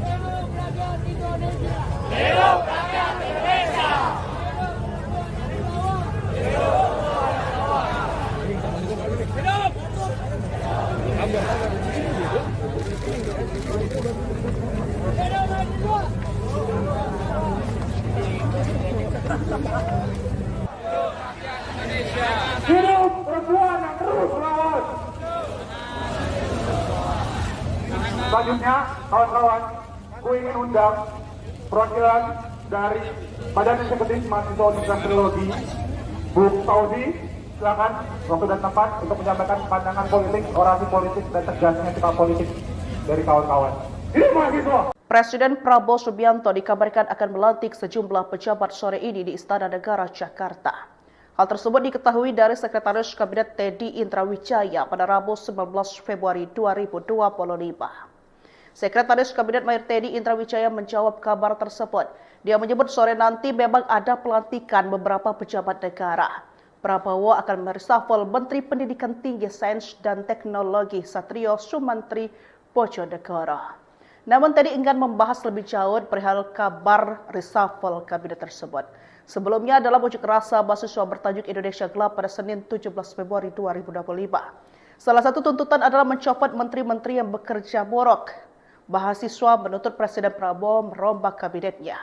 Hidup rakyat Indonesia. Hidup rakyat Indonesia. Hidup mahasiswa. Hidup perempuan yang terus melawan. Selanjutnya, kawan-kawan, gue ingin undang perwakilan dari Badan Eksekutif Mahasiswa Universitas Teknologi, Bung Fauzi. Silakan waktu dan tempat untuk menyampaikan pandangan politik, orasi politik, dan tegasnya sikap politik dari kawan-kawan. Hidup mahasiswa! Presiden Prabowo Subianto dikabarkan akan melantik sejumlah pejabat sore ini di Istana Negara Jakarta. Hal tersebut diketahui dari Sekretaris Kabinet Teddy Indrawijaya pada Rabu 19 Februari 2025. Sekretaris Kabinet Mayor Teddy Indrawijaya menjawab kabar tersebut. Dia menyebut sore nanti memang ada pelantikan beberapa pejabat negara. Prabowo akan mereshuffle Menteri Pendidikan Tinggi, Sains dan Teknologi Satrio Sumantri Bojonegoro. Namun tadi enggan membahas lebih jauh perihal kabar reshuffle kabinet tersebut. Sebelumnya dalam unjuk rasa mahasiswa bertajuk Indonesia Gelap pada Senin 17 Februari 2025. Salah satu tuntutan adalah mencopot menteri-menteri yang bekerja buruk. Mahasiswa menuntut Presiden Prabowo merombak kabinetnya.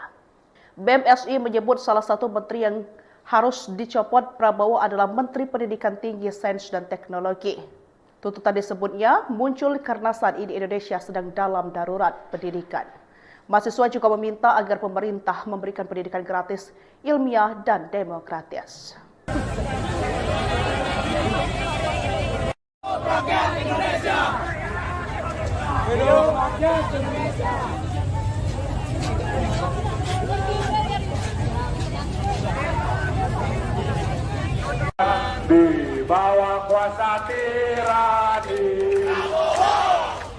BMSI menyebut salah satu menteri yang harus dicopot Prabowo adalah Menteri Pendidikan Tinggi, Sains dan Teknologi. Tuntutan disebutnya muncul karena saat ini Indonesia sedang dalam darurat pendidikan. Mahasiswa juga meminta agar pemerintah memberikan pendidikan gratis, ilmiah, dan demokratis. Rakyat Indonesia. Hidup rakyat Indonesia. Di bawah kuasa tirani,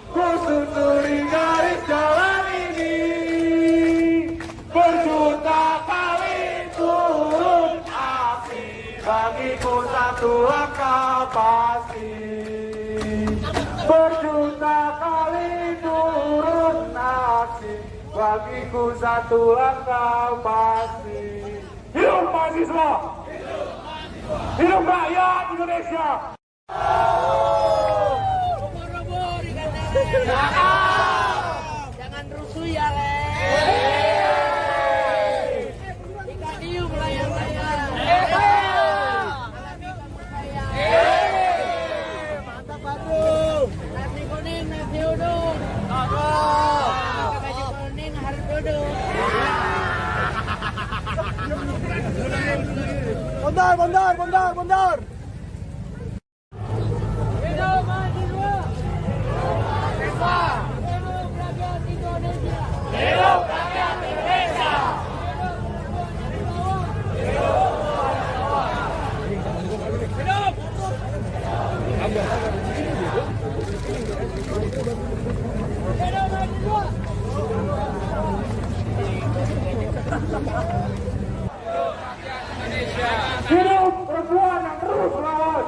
ku susuri garis jalan ini. Berjuta kali turun api, bagiku satu langkah pasti. Berjuta kali turun api, bagiku satu langkah pasti. Hidup mahasiswa! Hidup rakyat Indonesia! Ubur-ubur ikan lele. Jangan rusuh ya, Le. Ikan hiu melayang-layang. Mantap, Batu. Nasi kuning, nasi uduk. Pakai baju kuning harus duduk. Bondar. Hidup mahasiswa. Hidup rakyat Indonesia. Hidup rakyat Indonesia. Hidup mahasiswa. Hidup perempuan yang terus melawan.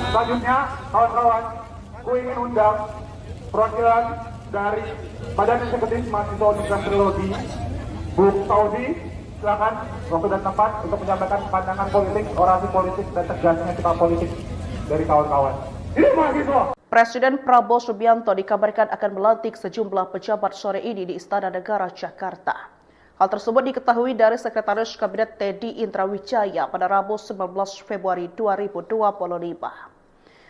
Selanjutnya, kawan-kawan, gue ingin undang perwakilan dari Badan Eksekutif Mahasiswa Universitas Teknologi, Bung Fauzi. Silakan waktu dan tempat untuk menyampaikan pandangan politik, orasi politik, dan tegasnya sikap politik dari kawan-kawan. Hidup mahasiswa! Presiden Prabowo Subianto dikabarkan akan melantik sejumlah pejabat sore ini di Istana Negara Jakarta. Hal tersebut diketahui dari Sekretaris Kabinet Teddy Indrawijaya pada Rabu 19 Februari 2025.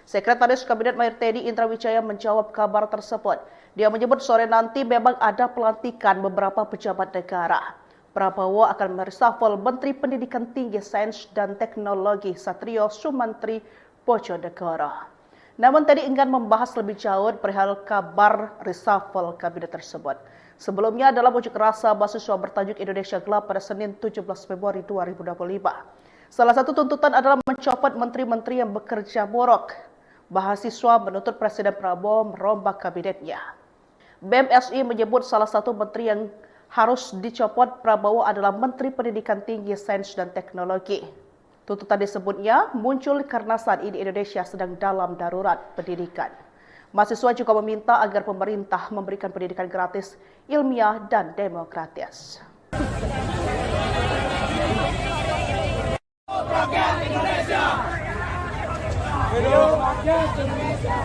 Sekretaris Kabinet Mayor Teddy Indrawijaya menjawab kabar tersebut. Dia menyebut sore nanti memang ada pelantikan beberapa pejabat negara. Prabowo akan mereshuffle Menteri Pendidikan Tinggi, Sains dan Teknologi Satrio Sumantri Bojonegoro. Namun tadi enggan membahas lebih jauh perihal kabar reshuffle kabinet tersebut. Sebelumnya dalam unjuk rasa mahasiswa bertajuk Indonesia Gelap pada Senin 17 Februari 2025. Salah satu tuntutan adalah mencopot menteri-menteri yang bekerja borok. Mahasiswa menuntut Presiden Prabowo merombak kabinetnya. BMSI menyebut salah satu menteri yang harus dicopot Prabowo adalah Menteri Pendidikan Tinggi, Sains dan Teknologi. Tuntutan disebutnya muncul karena saat ini Indonesia sedang dalam darurat pendidikan. Mahasiswa juga meminta agar pemerintah memberikan pendidikan gratis, ilmiah, dan demokratis. Rakyat Indonesia. Hidup rakyat Indonesia.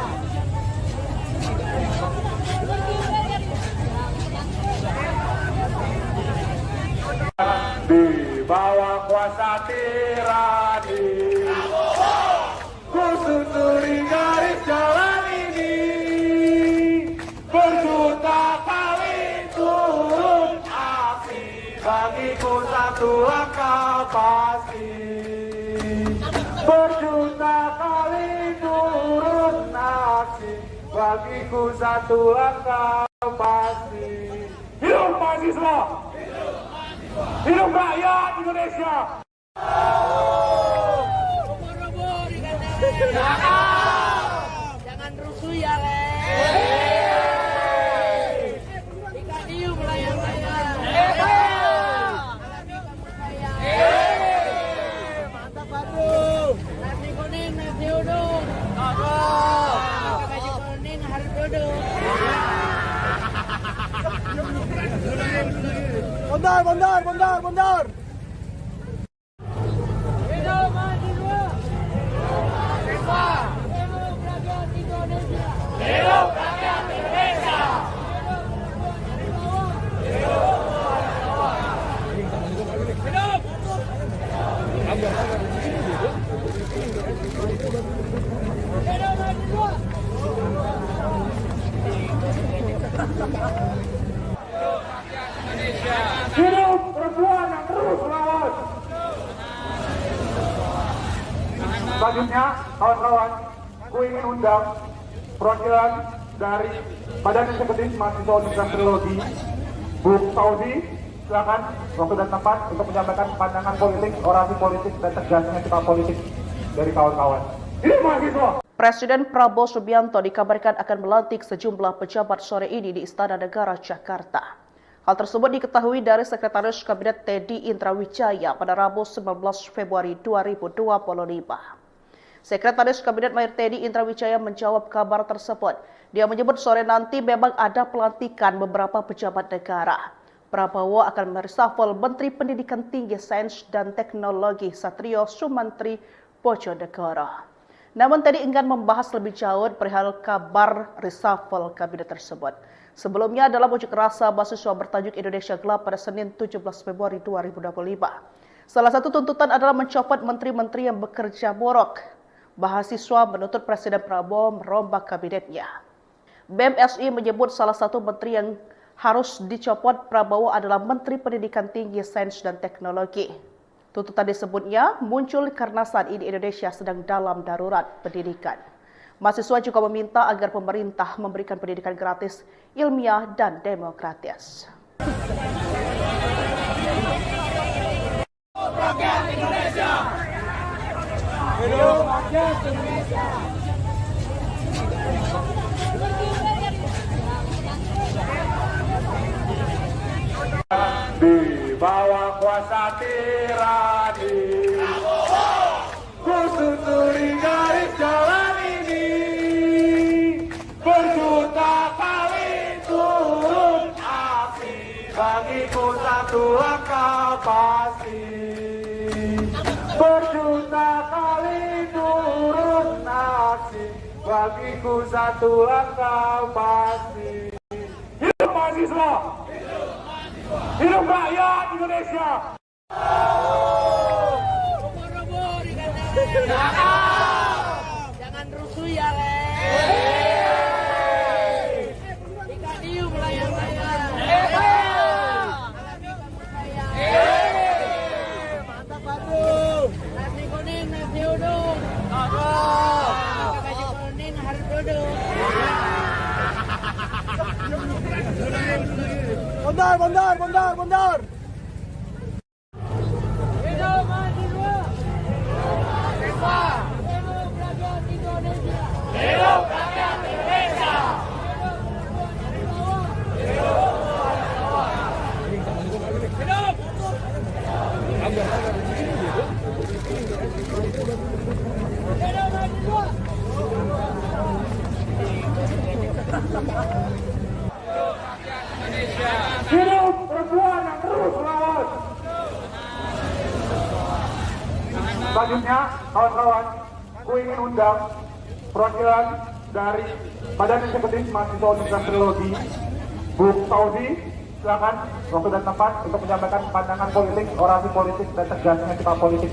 Di bawah kuasa tirani, ku susuri garis jalan ini, berjuta kali turun aksi, bagiku satu langkah pasti. Berjuta kali turun aksi, bagiku satu langkah pasti. Hidup mahasiswa! Hidup rakyat Indonesia! Ubur-ubur dikatakan. Jangan rusuh ya, Le. Ikan hiu melayang-layang. Mantap, Batu. Nasi kuning, nasi uduk. Pakai baju kuning harus duduk. Bondar. Hidup mahasiswa. Hidup rakyat Indonesia. Hidup rakyat Indonesia. Hidup perempuan yang terus melawan. Selanjutnya, kawan-kawan, ku ingin undang perwakilan dari Badan Eksekutif Mahasiswa Universitas Trilogi, Bu Fauzi. Silakan waktu dan tempat untuk menyampaikan pandangan politik, orasi politik, dan tegasnya sikap politik dari kawan-kawan. Hidup mahasiswa! Presiden Prabowo Subianto dikabarkan akan melantik sejumlah pejabat sore ini di Istana Negara, Jakarta. Hal tersebut diketahui dari Sekretaris Kabinet Teddy Indrawijaya pada Rabu 19 Februari 2025. Sekretaris Kabinet Mayor Teddy Indrawijaya menjawab kabar tersebut. Dia menyebut sore nanti memang ada pelantikan beberapa pejabat negara. Prabowo akan mereshuffle Menteri Pendidikan Tinggi, Sains dan Teknologi Satrio Sumantri Bojonegoro. Namun tadi enggan membahas lebih jauh perihal kabar reshuffle kabinet tersebut. Sebelumnya dalam unjuk rasa mahasiswa bertajuk Indonesia Gelap pada Senin 17 Februari 2025. Salah satu tuntutan adalah mencopot menteri-menteri yang bekerja borok. Mahasiswa menuntut Presiden Prabowo merombak kabinetnya. BMSI menyebut salah satu menteri yang harus dicopot Prabowo adalah Menteri Pendidikan Tinggi, Sains dan Teknologi. Tuntutan disebutnya muncul karena saat ini Indonesia sedang dalam darurat pendidikan. Mahasiswa juga meminta agar pemerintah memberikan pendidikan gratis, ilmiah, dan demokratis. Rakyat Indonesia. Hidup rakyat Indonesia. Di bawah kuasa tirani, ku susuri garis jalan ini, berjuta kali turun aksi, bagiku satu langkah pasti. Berjuta kali turun aksi, bagiku satu langkah pasti. Hidup mahasiswa! Hidup rakyat Indonesia! Ubur-ubur dikatakan. Jangan rusuh ya, Le. Ikan hiu melayang-layang. Bundar. Hidup mahasiswa. Hidup rakyat Indonesia. Hidup rakyat Indonesia. Hidup perempuan yang terus melawan. Selanjutnya, kawan-kawan, gue ingin undang perwakilan dari Badan Eksekutif Mahasiswa Universitas Teknologi, Bung Fauzi, silakan waktu dan tempat untuk menyampaikan pandangan politik, orasi politik, dan tegasnya sikap politik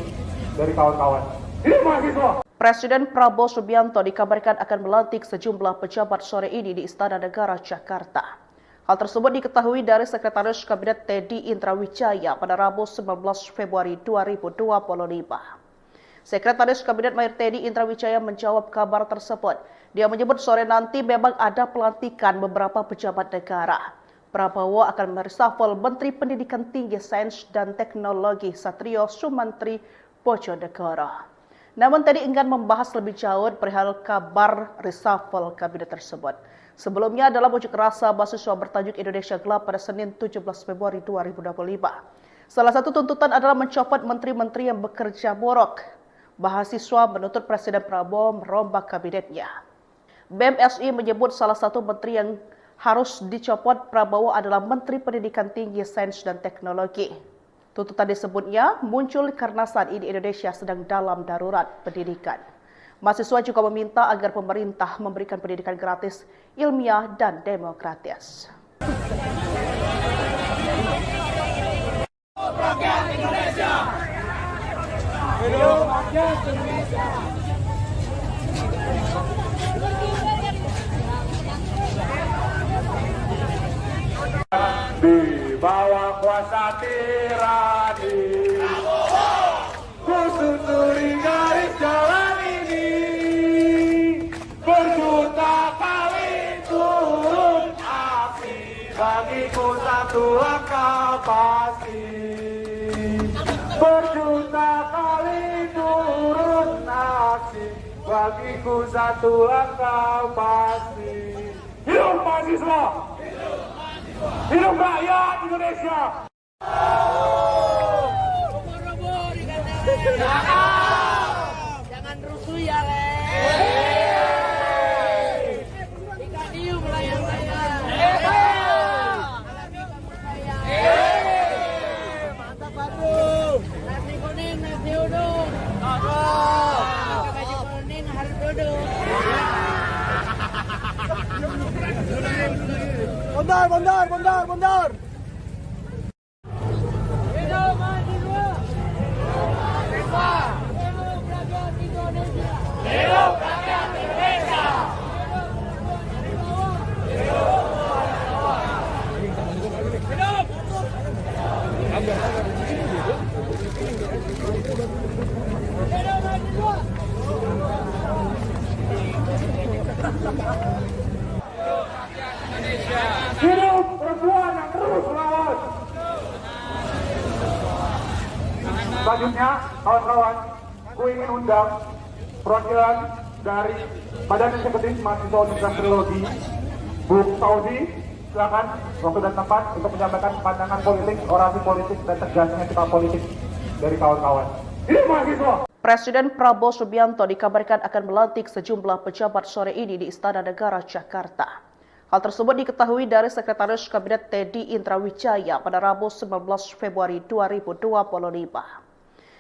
dari kawan-kawan. Hidup mahasiswa! Presiden Prabowo Subianto dikabarkan akan melantik sejumlah pejabat sore ini di Istana Negara Jakarta. Hal tersebut diketahui dari Sekretaris Kabinet Teddy Indrawijaya pada Rabu 19 Februari 2025. Sekretaris Kabinet Mayor Teddy Indrawijaya menjawab kabar tersebut. Dia menyebut sore nanti memang ada pelantikan beberapa pejabat negara. Prabowo akan mereshuffle Menteri Pendidikan Tinggi, Sains dan Teknologi Satrio Sumantri Bojonegoro. Namun tadi enggan membahas lebih jauh perihal kabar reshuffle kabinet tersebut. Sebelumnya dalam unjuk rasa mahasiswa bertajuk Indonesia Gelap pada Senin 17 Februari 2025. Salah satu tuntutan adalah mencopot menteri-menteri yang bekerja buruk. Mahasiswa menuntut Presiden Prabowo merombak kabinetnya. BMSI menyebut salah satu menteri yang harus dicopot Prabowo adalah Menteri Pendidikan Tinggi, Sains dan Teknologi. Tuntutan disebutnya muncul karena saat ini Indonesia sedang dalam darurat pendidikan. Mahasiswa juga meminta agar pemerintah memberikan pendidikan gratis, ilmiah, dan demokratis. Rakyat Indonesia. Hidup rakyat Indonesia. Di bawah kuasa tirani, ku susuri garis jalan ini, berjuta kali turun api, bagiku satu langkah pasti. Berjuta kali turun api, bagiku satu langkah pasti. Hidup mahasiswa! Hidup rakyat Indonesia! Jangan rusuh ya, Le. Ikan hiu melayang-layang. Mantap, Batu. Nasi kuning, nasi uduk. Pakai baju kuning harus duduk. Bundar. Hidup mahasiswa. Hidup rakyat Indonesia. Hidup rakyat Indonesia. Hidup perempuan yang terus melawan. Selanjutnya, kawan-kawan, gue ingin undang perwakilan dari Badan Eksekutif Mahasiswa Universitas Teknologi, Bung Fauzi, silakan waktu dan tempat untuk menyampaikan pandangan politik, orasi politik, dan tegasnya sikap politik dari kawan-kawan. Hidup mahasiswa! Presiden Prabowo Subianto dikabarkan akan melantik sejumlah pejabat sore ini di Istana Negara Jakarta. Hal tersebut diketahui dari Sekretaris Kabinet Teddy Indrawijaya pada Rabu 19 Februari 2025.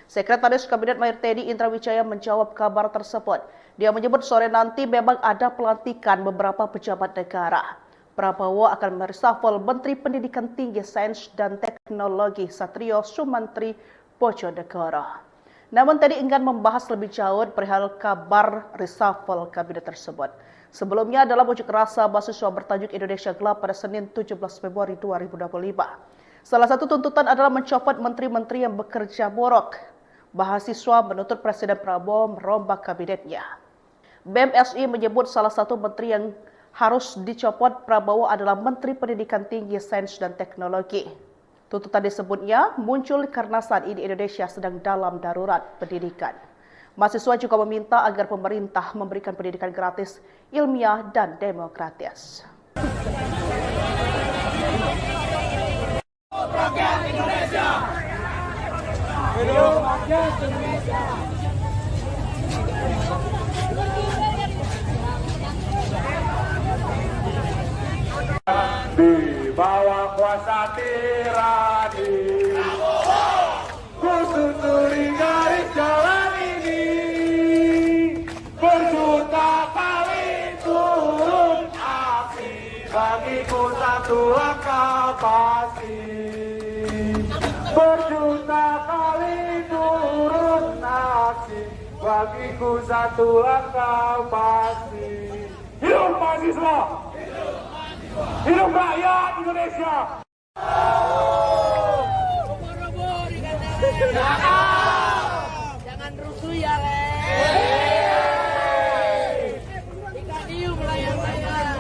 Sekretaris Kabinet Mayor Teddy Indrawijaya menjawab kabar tersebut. Dia menyebut sore nanti memang ada pelantikan beberapa pejabat negara. Prabowo akan mereshuffle Menteri Pendidikan Tinggi, Sains dan Teknologi Satrio Sumantri Bojonegoro. Namun tadi enggan membahas lebih jauh perihal kabar reshuffle kabinet tersebut. Sebelumnya dalam unjuk rasa mahasiswa bertajuk Indonesia Gelap pada Senin 17 Februari 2025. Salah satu tuntutan adalah mencopot menteri-menteri yang bekerja buruk. Mahasiswa menuntut Presiden Prabowo merombak kabinetnya. BMSI menyebut salah satu menteri yang harus dicopot, Prabowo adalah Menteri Pendidikan Tinggi, Sains dan Teknologi. Tuntutan disebutnya muncul karena saat ini Indonesia sedang dalam darurat pendidikan. Mahasiswa juga meminta agar pemerintah memberikan pendidikan gratis, ilmiah, dan demokratis. Rakyat Indonesia. Hidup rakyat Indonesia. Di bawah kuasa tirani, ku susuri garis jalan ini, berjuta kali turun api, bagiku satu langkah pasti. Berjuta kali turun aksi, bagiku satu langkah pasti. Hidup mahasiswa! Hidup rakyat Indonesia! Robo-robo dikatakan. Jangan rusuh ya, Le. Ikan hiu melayang-layang.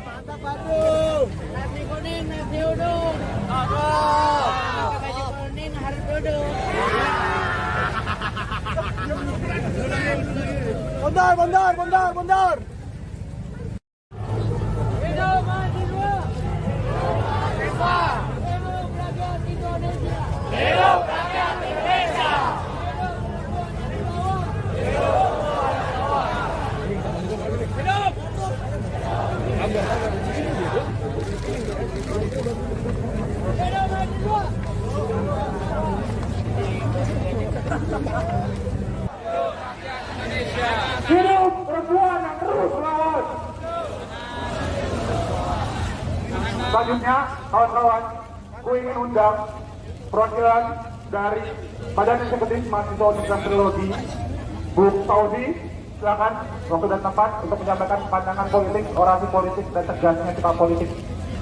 Mantap, Batu. Nasi kuning, nasi uduk. Pakai baju kuning harus duduk. Bondar. Hidup mahasiswa. Hidup rakyat Indonesia. Hidup rakyat Indonesia. Hidup perempuan yang terus melawan. Selanjutnya, kawan-kawan, ku ingin undang perwakilan dari Badan Eksekutif Mahasiswa Universitas Teknologi, Bu Fauzi. Silakan waktu dan tempat untuk menyampaikan pandangan politik, orasi politik, dan tegasnya sikap politik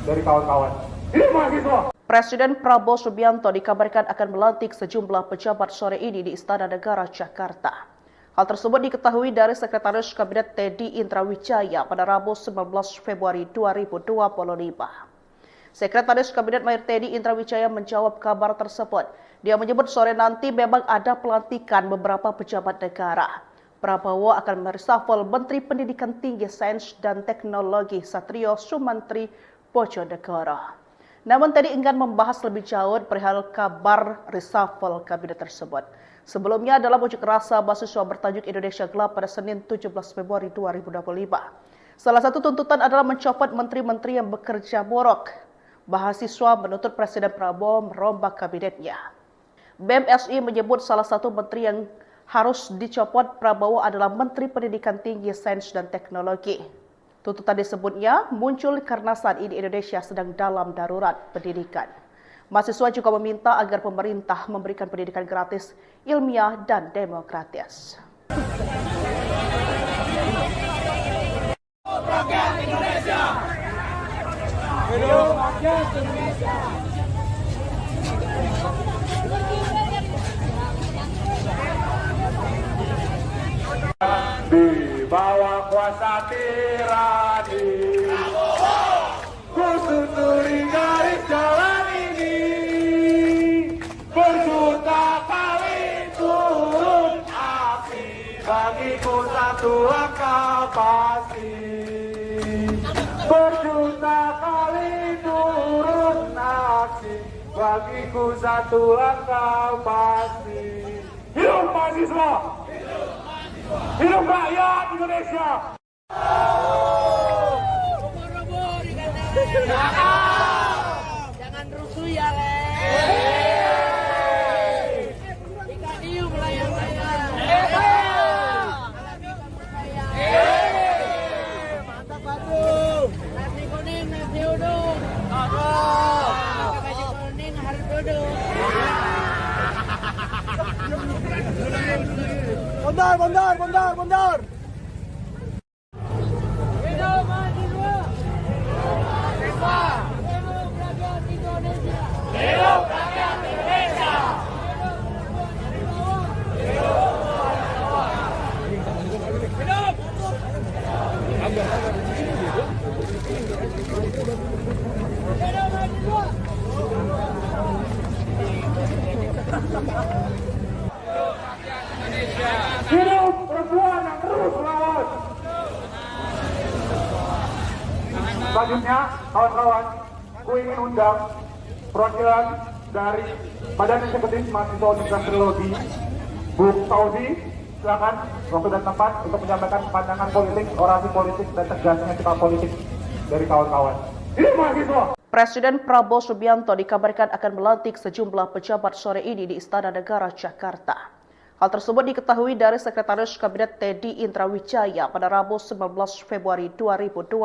dari kawan-kawan. Hidup mahasiswa! Presiden Prabowo Subianto dikabarkan akan melantik sejumlah pejabat sore ini di Istana Negara, Jakarta. Hal tersebut diketahui dari Sekretaris Kabinet Teddy Indrawijaya pada Rabu 19 Februari 2025. Sekretaris Kabinet Mayor Teddy Indrawijaya menjawab kabar tersebut. Dia menyebut sore nanti memang ada pelantikan beberapa pejabat negara. Prabowo akan mereshuffle Menteri Pendidikan Tinggi, Sains dan Teknologi Satrio Sumantri Bojonegoro. Namun Teddy enggan membahas lebih jauh perihal kabar reshuffle kabinet tersebut. Sebelumnya dalam unjuk rasa mahasiswa bertajuk Indonesia Gelap pada Senin 17 Februari 2025. Salah satu tuntutan adalah mencopot menteri-menteri yang bekerja borok. Mahasiswa menuntut Presiden Prabowo merombak kabinetnya. BMSI menyebut salah satu menteri yang harus dicopot Prabowo adalah Menteri Pendidikan Tinggi, Sains dan Teknologi. Tuntutan disebutnya muncul karena saat ini Indonesia sedang dalam darurat pendidikan. Mahasiswa juga meminta agar pemerintah memberikan pendidikan gratis, ilmiah, dan demokratis. Rakyat Indonesia. Hidup rakyat Indonesia. Di bawah kuasa tirani, ku susuri garis jalan ini, berjuta kali turun api, bagiku satu langkah pasti. Berjuta kali turun aksi, bagiku satu langkah pasti. Hidup mahasiswa! Hidup rakyat Indonesia! Robo-robo dikatakan. Jangan rusuh ya, Le. Ikan hiu melayang-layang. Mantap, Batu. Nasi kuning, nasi uduk. Pakai baju kuning harus duduk. Bondar. Hidup mahasiswa. Hidup rakyat Indonesia. Hidup rakyat Indonesia. Hidup Hidup perempuan yang terus melawan. Selanjutnya, kawan-kawan, gue ingin undang perwakilan dari Badan Eksekutif Mahasiswa Universitas Teknologi, Bu Fauzi. Silakan waktu dan tempat untuk menyampaikan pandangan politik, orasi politik, dan tegasnya sikap politik dari kawan-kawan. Hidup mahasiswa! Presiden Prabowo Subianto dikabarkan akan melantik sejumlah pejabat sore ini di Istana Negara Jakarta. Hal tersebut diketahui dari Sekretaris Kabinet Teddy Indrawijaya pada Rabu 19 Februari 2025.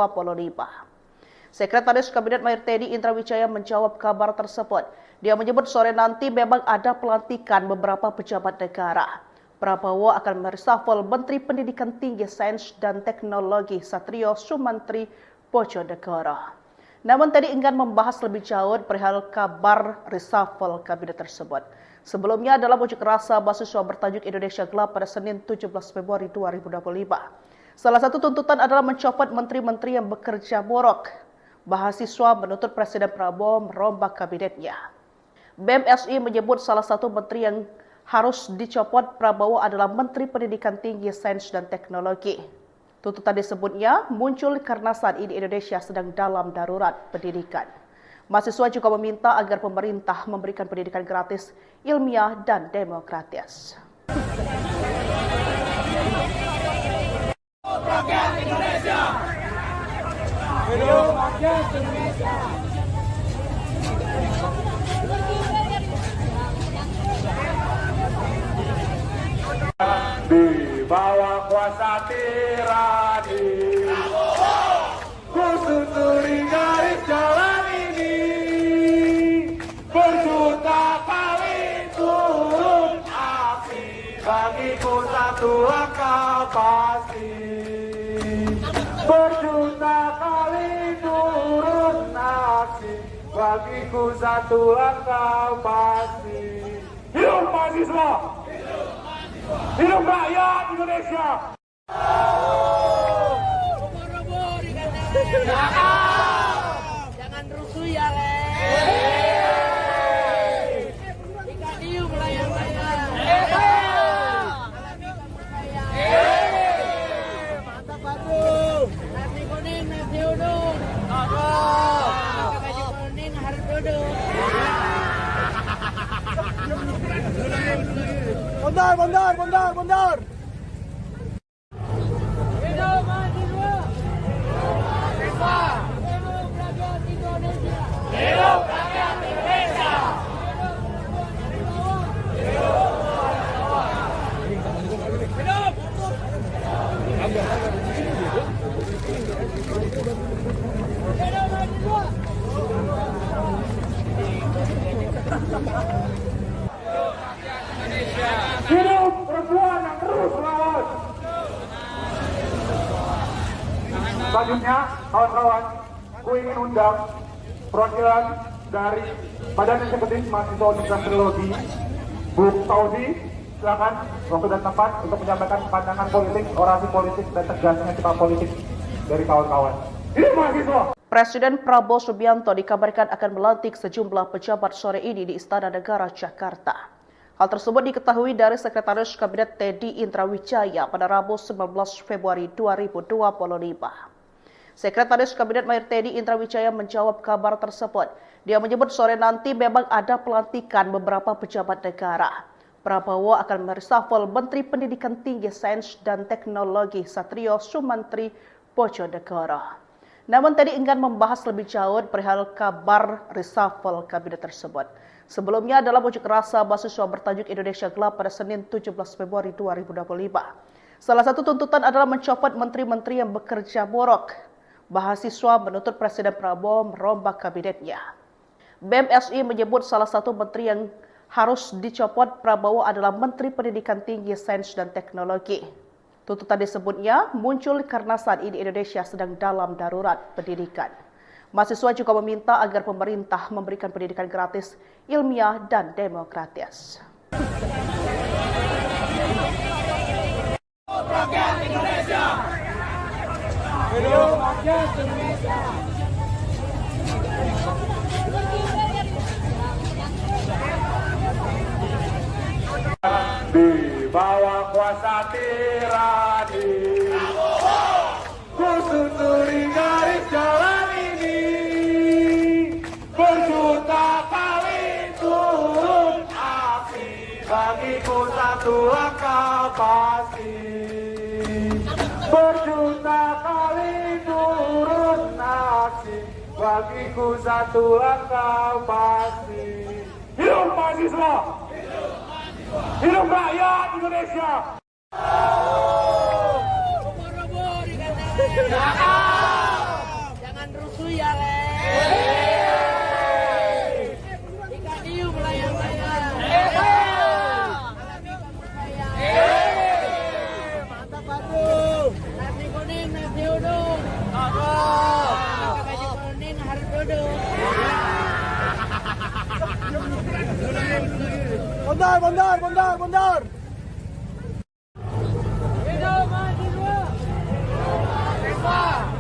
Sekretaris Kabinet Mayor Teddy Indrawijaya menjawab kabar tersebut. Dia menyebut sore nanti memang ada pelantikan beberapa pejabat negara. Prabowo akan mereshuffle Menteri Pendidikan Tinggi, Sains dan Teknologi Satrio Sumantri Bojonegoro. Namun tadi enggan membahas lebih jauh perihal kabar reshuffle kabinet tersebut. Sebelumnya dalam unjuk rasa mahasiswa bertajuk Indonesia Gelap pada Senin 17 Februari 2025. Salah satu tuntutan adalah mencopot menteri-menteri yang bekerja borok. Mahasiswa menuntut Presiden Prabowo merombak kabinetnya. BMSI menyebut salah satu menteri yang harus dicopot Prabowo adalah Menteri Pendidikan Tinggi, Sains dan Teknologi. Tuntutan disebutnya muncul karena saat ini Indonesia sedang dalam darurat pendidikan. Mahasiswa juga meminta agar pemerintah memberikan pendidikan gratis, ilmiah, dan demokratis. Rakyat Indonesia! Hidup rakyat Indonesia! Di bawah kuasa tirani, ku susuri garis jalan ini, berjuta kali turun api, bagiku satu langkah pasti. Berjuta kali turun api, bagiku satu langkah pasti. Hidup mahasiswa! Hidup rakyat Indonesia! Ubur-ubur dikatakan. Jangan rusuh ya, Le. Ikan hiu melayang-layang. Alami kepercayaan. Mantap, bagus. Nasi kuning, nasi uduk. Pakai baju kuning harus duduk. Bondar. Hidup mahasiswa! Hidup rakyat Indonesia! Hidup rakyat Indonesia! Hidup perempuan yang terus melawan. Selanjutnya, kawan-kawan, gue ingin undang perwakilan dari Badan Eksekutif Mahasiswa Universitas Teknologi, Bu Fauzi. Silakan waktu dan tempat untuk menyampaikan pandangan politik, orasi politik, dan tegasnya sikap politik dari kawan-kawan. Hidup mahasiswa! Presiden Prabowo Subianto dikabarkan akan melantik sejumlah pejabat sore ini di Istana Negara Jakarta. Hal tersebut diketahui dari Sekretaris Kabinet Teddy Indrawijaya pada Rabu 19 Februari 2025. Sekretaris Kabinet Mayor Teddy Indrawijaya menjawab kabar tersebut. Dia menyebut sore nanti memang ada pelantikan beberapa pejabat negara. Prabowo akan mereshuffle Menteri Pendidikan Tinggi, Sains dan Teknologi Satrio Sumantri Bojonegoro. Namun tadi enggan membahas lebih jauh perihal kabar reshuffle kabinet tersebut. Sebelumnya dalam unjuk rasa mahasiswa bertajuk Indonesia Gelap pada Senin 17 Februari 2025. Salah satu tuntutan adalah mencopot menteri-menteri yang bekerja borok. Mahasiswa menuntut Presiden Prabowo merombak kabinetnya. BMSI menyebut salah satu menteri yang harus dicopot Prabowo adalah Menteri Pendidikan Tinggi, Sains dan Teknologi. Tuntutan disebutnya muncul karena saat ini Indonesia sedang dalam darurat pendidikan. Mahasiswa juga meminta agar pemerintah memberikan pendidikan gratis, ilmiah, dan demokratis. Rakyat Indonesia! Hidup Rakyat Indonesia. Di bawah kuasa tirani, ku susuri garis jalan ini, berjuta kali turun aksi, bagiku satu langkah pasti. Berjuta kali turun aksi, bagiku satu langkah pasti. Hidup mahasiswa! Hidup rakyat Indonesia! Jangan rusuh ya, Le. Ikan hiu melayang-layang. Mantap, Batu. Nasi kuning, nasi uduk. Pakai baju kuning harus duduk. Bondar. Hidup mahasiswa.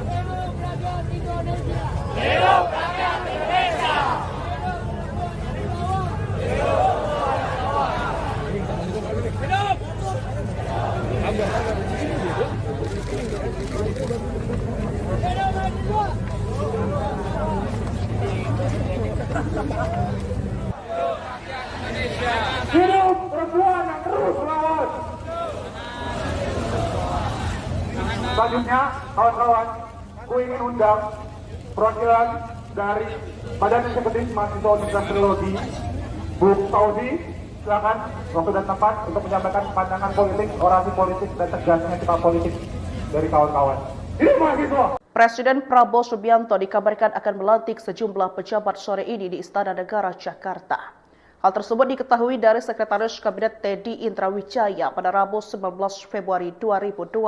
Hidup rakyat Indonesia. Hidup rakyat Indonesia. Hidup perempuan yang terus melawan! Selanjutnya, kawan-kawan, ku ingin undang perwakilan dari Badan Eksekutif Mahasiswa Universitas Teknologi, Bung Fauzi, silakan waktu dan tempat untuk menyampaikan pandangan politik, orasi politik, dan tegasnya sikap politik dari kawan-kawan. Hidup mahasiswa! Presiden Prabowo Subianto dikabarkan akan melantik sejumlah pejabat sore ini di Istana Negara Jakarta. Hal tersebut diketahui dari Sekretaris Kabinet Teddy Indrawijaya pada Rabu 19 Februari 2025.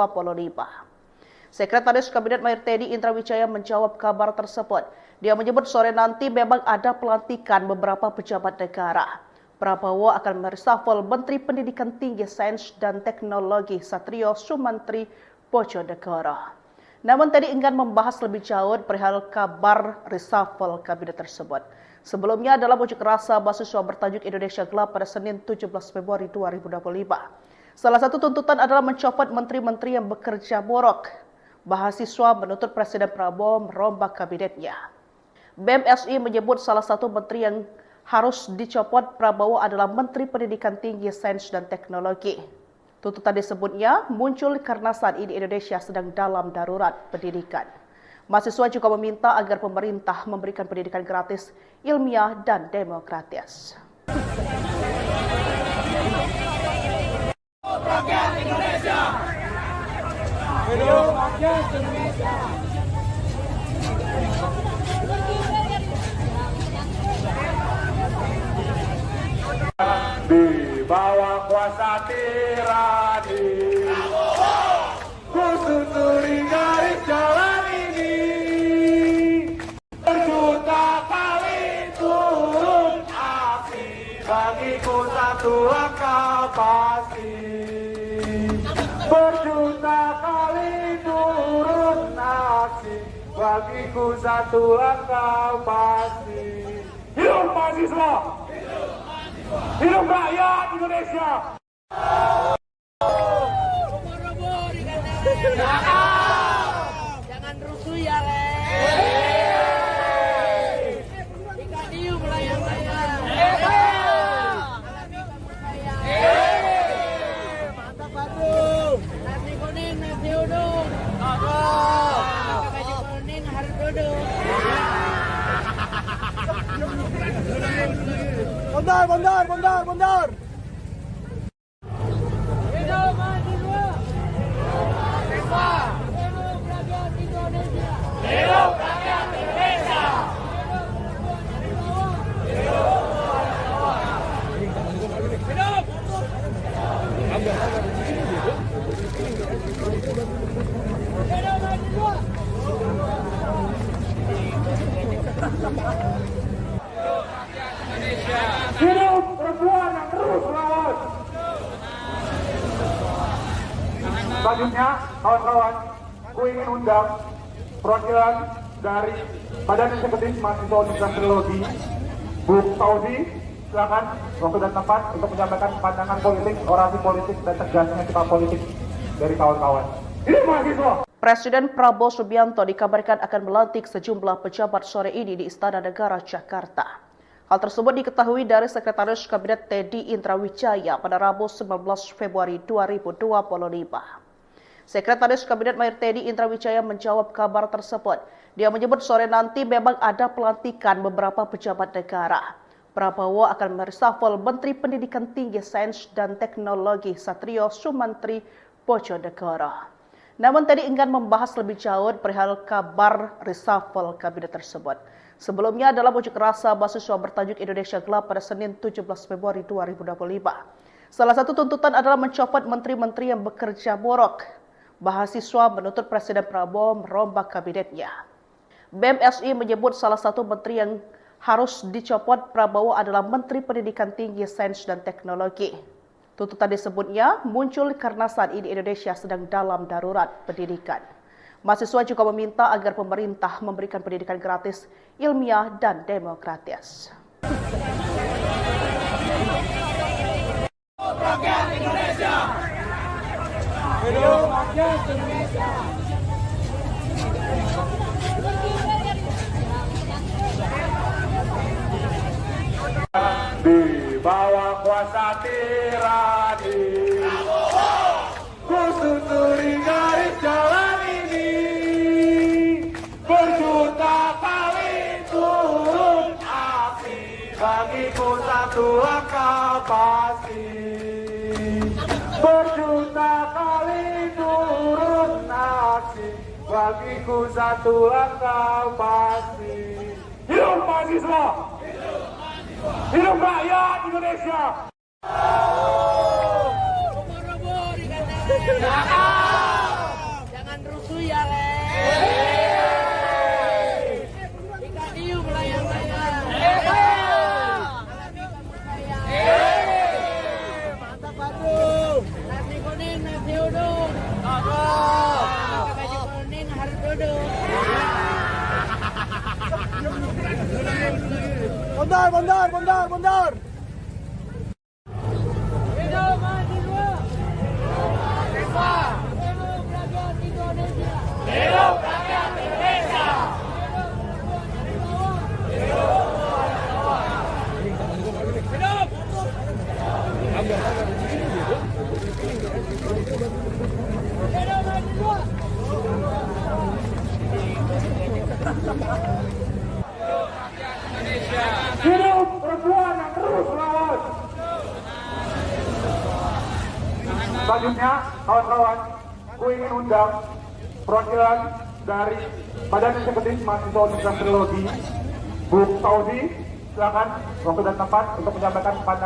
Sekretaris Kabinet Mayor Teddy Indrawijaya menjawab kabar tersebut. Dia menyebut sore nanti memang ada pelantikan beberapa pejabat negara. Prabowo akan mereshuffle Menteri Pendidikan Tinggi, Sains dan Teknologi Satrio Sumantri Bojonegoro. Namun tadi enggan membahas lebih jauh perihal kabar reshuffle kabinet tersebut. Sebelumnya dalam unjuk rasa mahasiswa bertajuk Indonesia Gelap pada Senin 17 Februari 2025. Salah satu tuntutan adalah mencopot menteri-menteri yang bekerja buruk. Mahasiswa menuntut Presiden Prabowo merombak kabinetnya. BMSI menyebut salah satu menteri yang harus dicopot Prabowo adalah Menteri Pendidikan Tinggi, Sains dan Teknologi. Tuntutan disebutnya muncul karena saat ini Indonesia sedang dalam darurat pendidikan. Mahasiswa juga meminta agar pemerintah memberikan pendidikan gratis, ilmiah, dan demokratis. Rakyat Indonesia. Hidup rakyat Indonesia. Di bawah kuasa tirani, ku susuri garis jalan ini, berjuta kali turun aksi, bagiku satu langkah pasti. Berjuta kali turun aksi, bagiku satu langkah pasti. Hidup mahasiswa! Hidup rakyat Indonesia! Jangan rusuh ya, Le. Ikan hiu melayang-layang. Mantap, Batu. Nasi kuning, nasi uduk. Pakai baju kuning harus duduk. Bondar. Hidup mahasiswa. Hidup rakyat Indonesia. Hidup rakyat Indonesia. Hidup perempuan yang terus melawan! Selanjutnya, kawan-kawan, ku ingin undang perwakilan dari Badan Eksekutif Mahasiswa Universitas Teknologi, Bu Fauzi, silakan waktu dan tempat untuk menyampaikan pandangan politik, orasi politik, dan tegasnya sikap politik dari kawan-kawan. Ini mahasiswa. Presiden Prabowo Subianto dikabarkan akan melantik sejumlah pejabat sore ini di Istana Negara Jakarta. Hal tersebut diketahui dari Sekretaris Kabinet Teddy Indrawijaya pada Rabu 19 Februari 2025. Sekretaris Kabinet Mayor Teddy Indrawijaya menjawab kabar tersebut. Dia menyebut sore nanti memang ada pelantikan beberapa pejabat negara. Prabowo akan mereshuffle Menteri Pendidikan Tinggi, Sains dan Teknologi Satrio Sumantri Bojonegoro. Namun tadi enggan membahas lebih jauh perihal kabar reshuffle kabinet tersebut. Sebelumnya dalam unjuk rasa mahasiswa bertajuk Indonesia Gelap pada Senin 17 Februari 2025. Salah satu tuntutan adalah mencopot menteri-menteri yang bekerja buruk. Mahasiswa menuntut Presiden Prabowo merombak kabinetnya. BMSI menyebut salah satu menteri yang harus dicopot Prabowo adalah Menteri Pendidikan Tinggi, Sains dan Teknologi. Tuntutan disebutnya muncul karena saat ini Indonesia sedang dalam darurat pendidikan. Mahasiswa juga meminta agar pemerintah memberikan pendidikan gratis, ilmiah, dan demokratis. Rakyat Indonesia. Hidup rakyat Indonesia. Di bawah kuasa tirani, ku susuri garis jalan ini, berjuta kali turun aksi, bagiku satu langkah pasti. Berjuta kali turun aksi, bagiku satu langkah pasti. Hidup mahasiswa! Hidup rakyat Indonesia! Robo dikatakan. Jangan rusuh ya, Le. Ikan hiu melayang-layang. Mantap, Batu. Nasi kuning, nasi uduk. Pakai baju kuning harus duduk. Bondar. Hidup mahasiswa. Hidup rakyat Indonesia. Hidup rakyat Indonesia. Hidup perempuan yang terus melawan. Selanjutnya, kawan-kawan, ku ingin undang perwakilan dari Badan Eksekutif Mahasiswa Universitas Teknologi, Bu Fauzi, silakan waktu dan tempat untuk menyampaikan pandangan.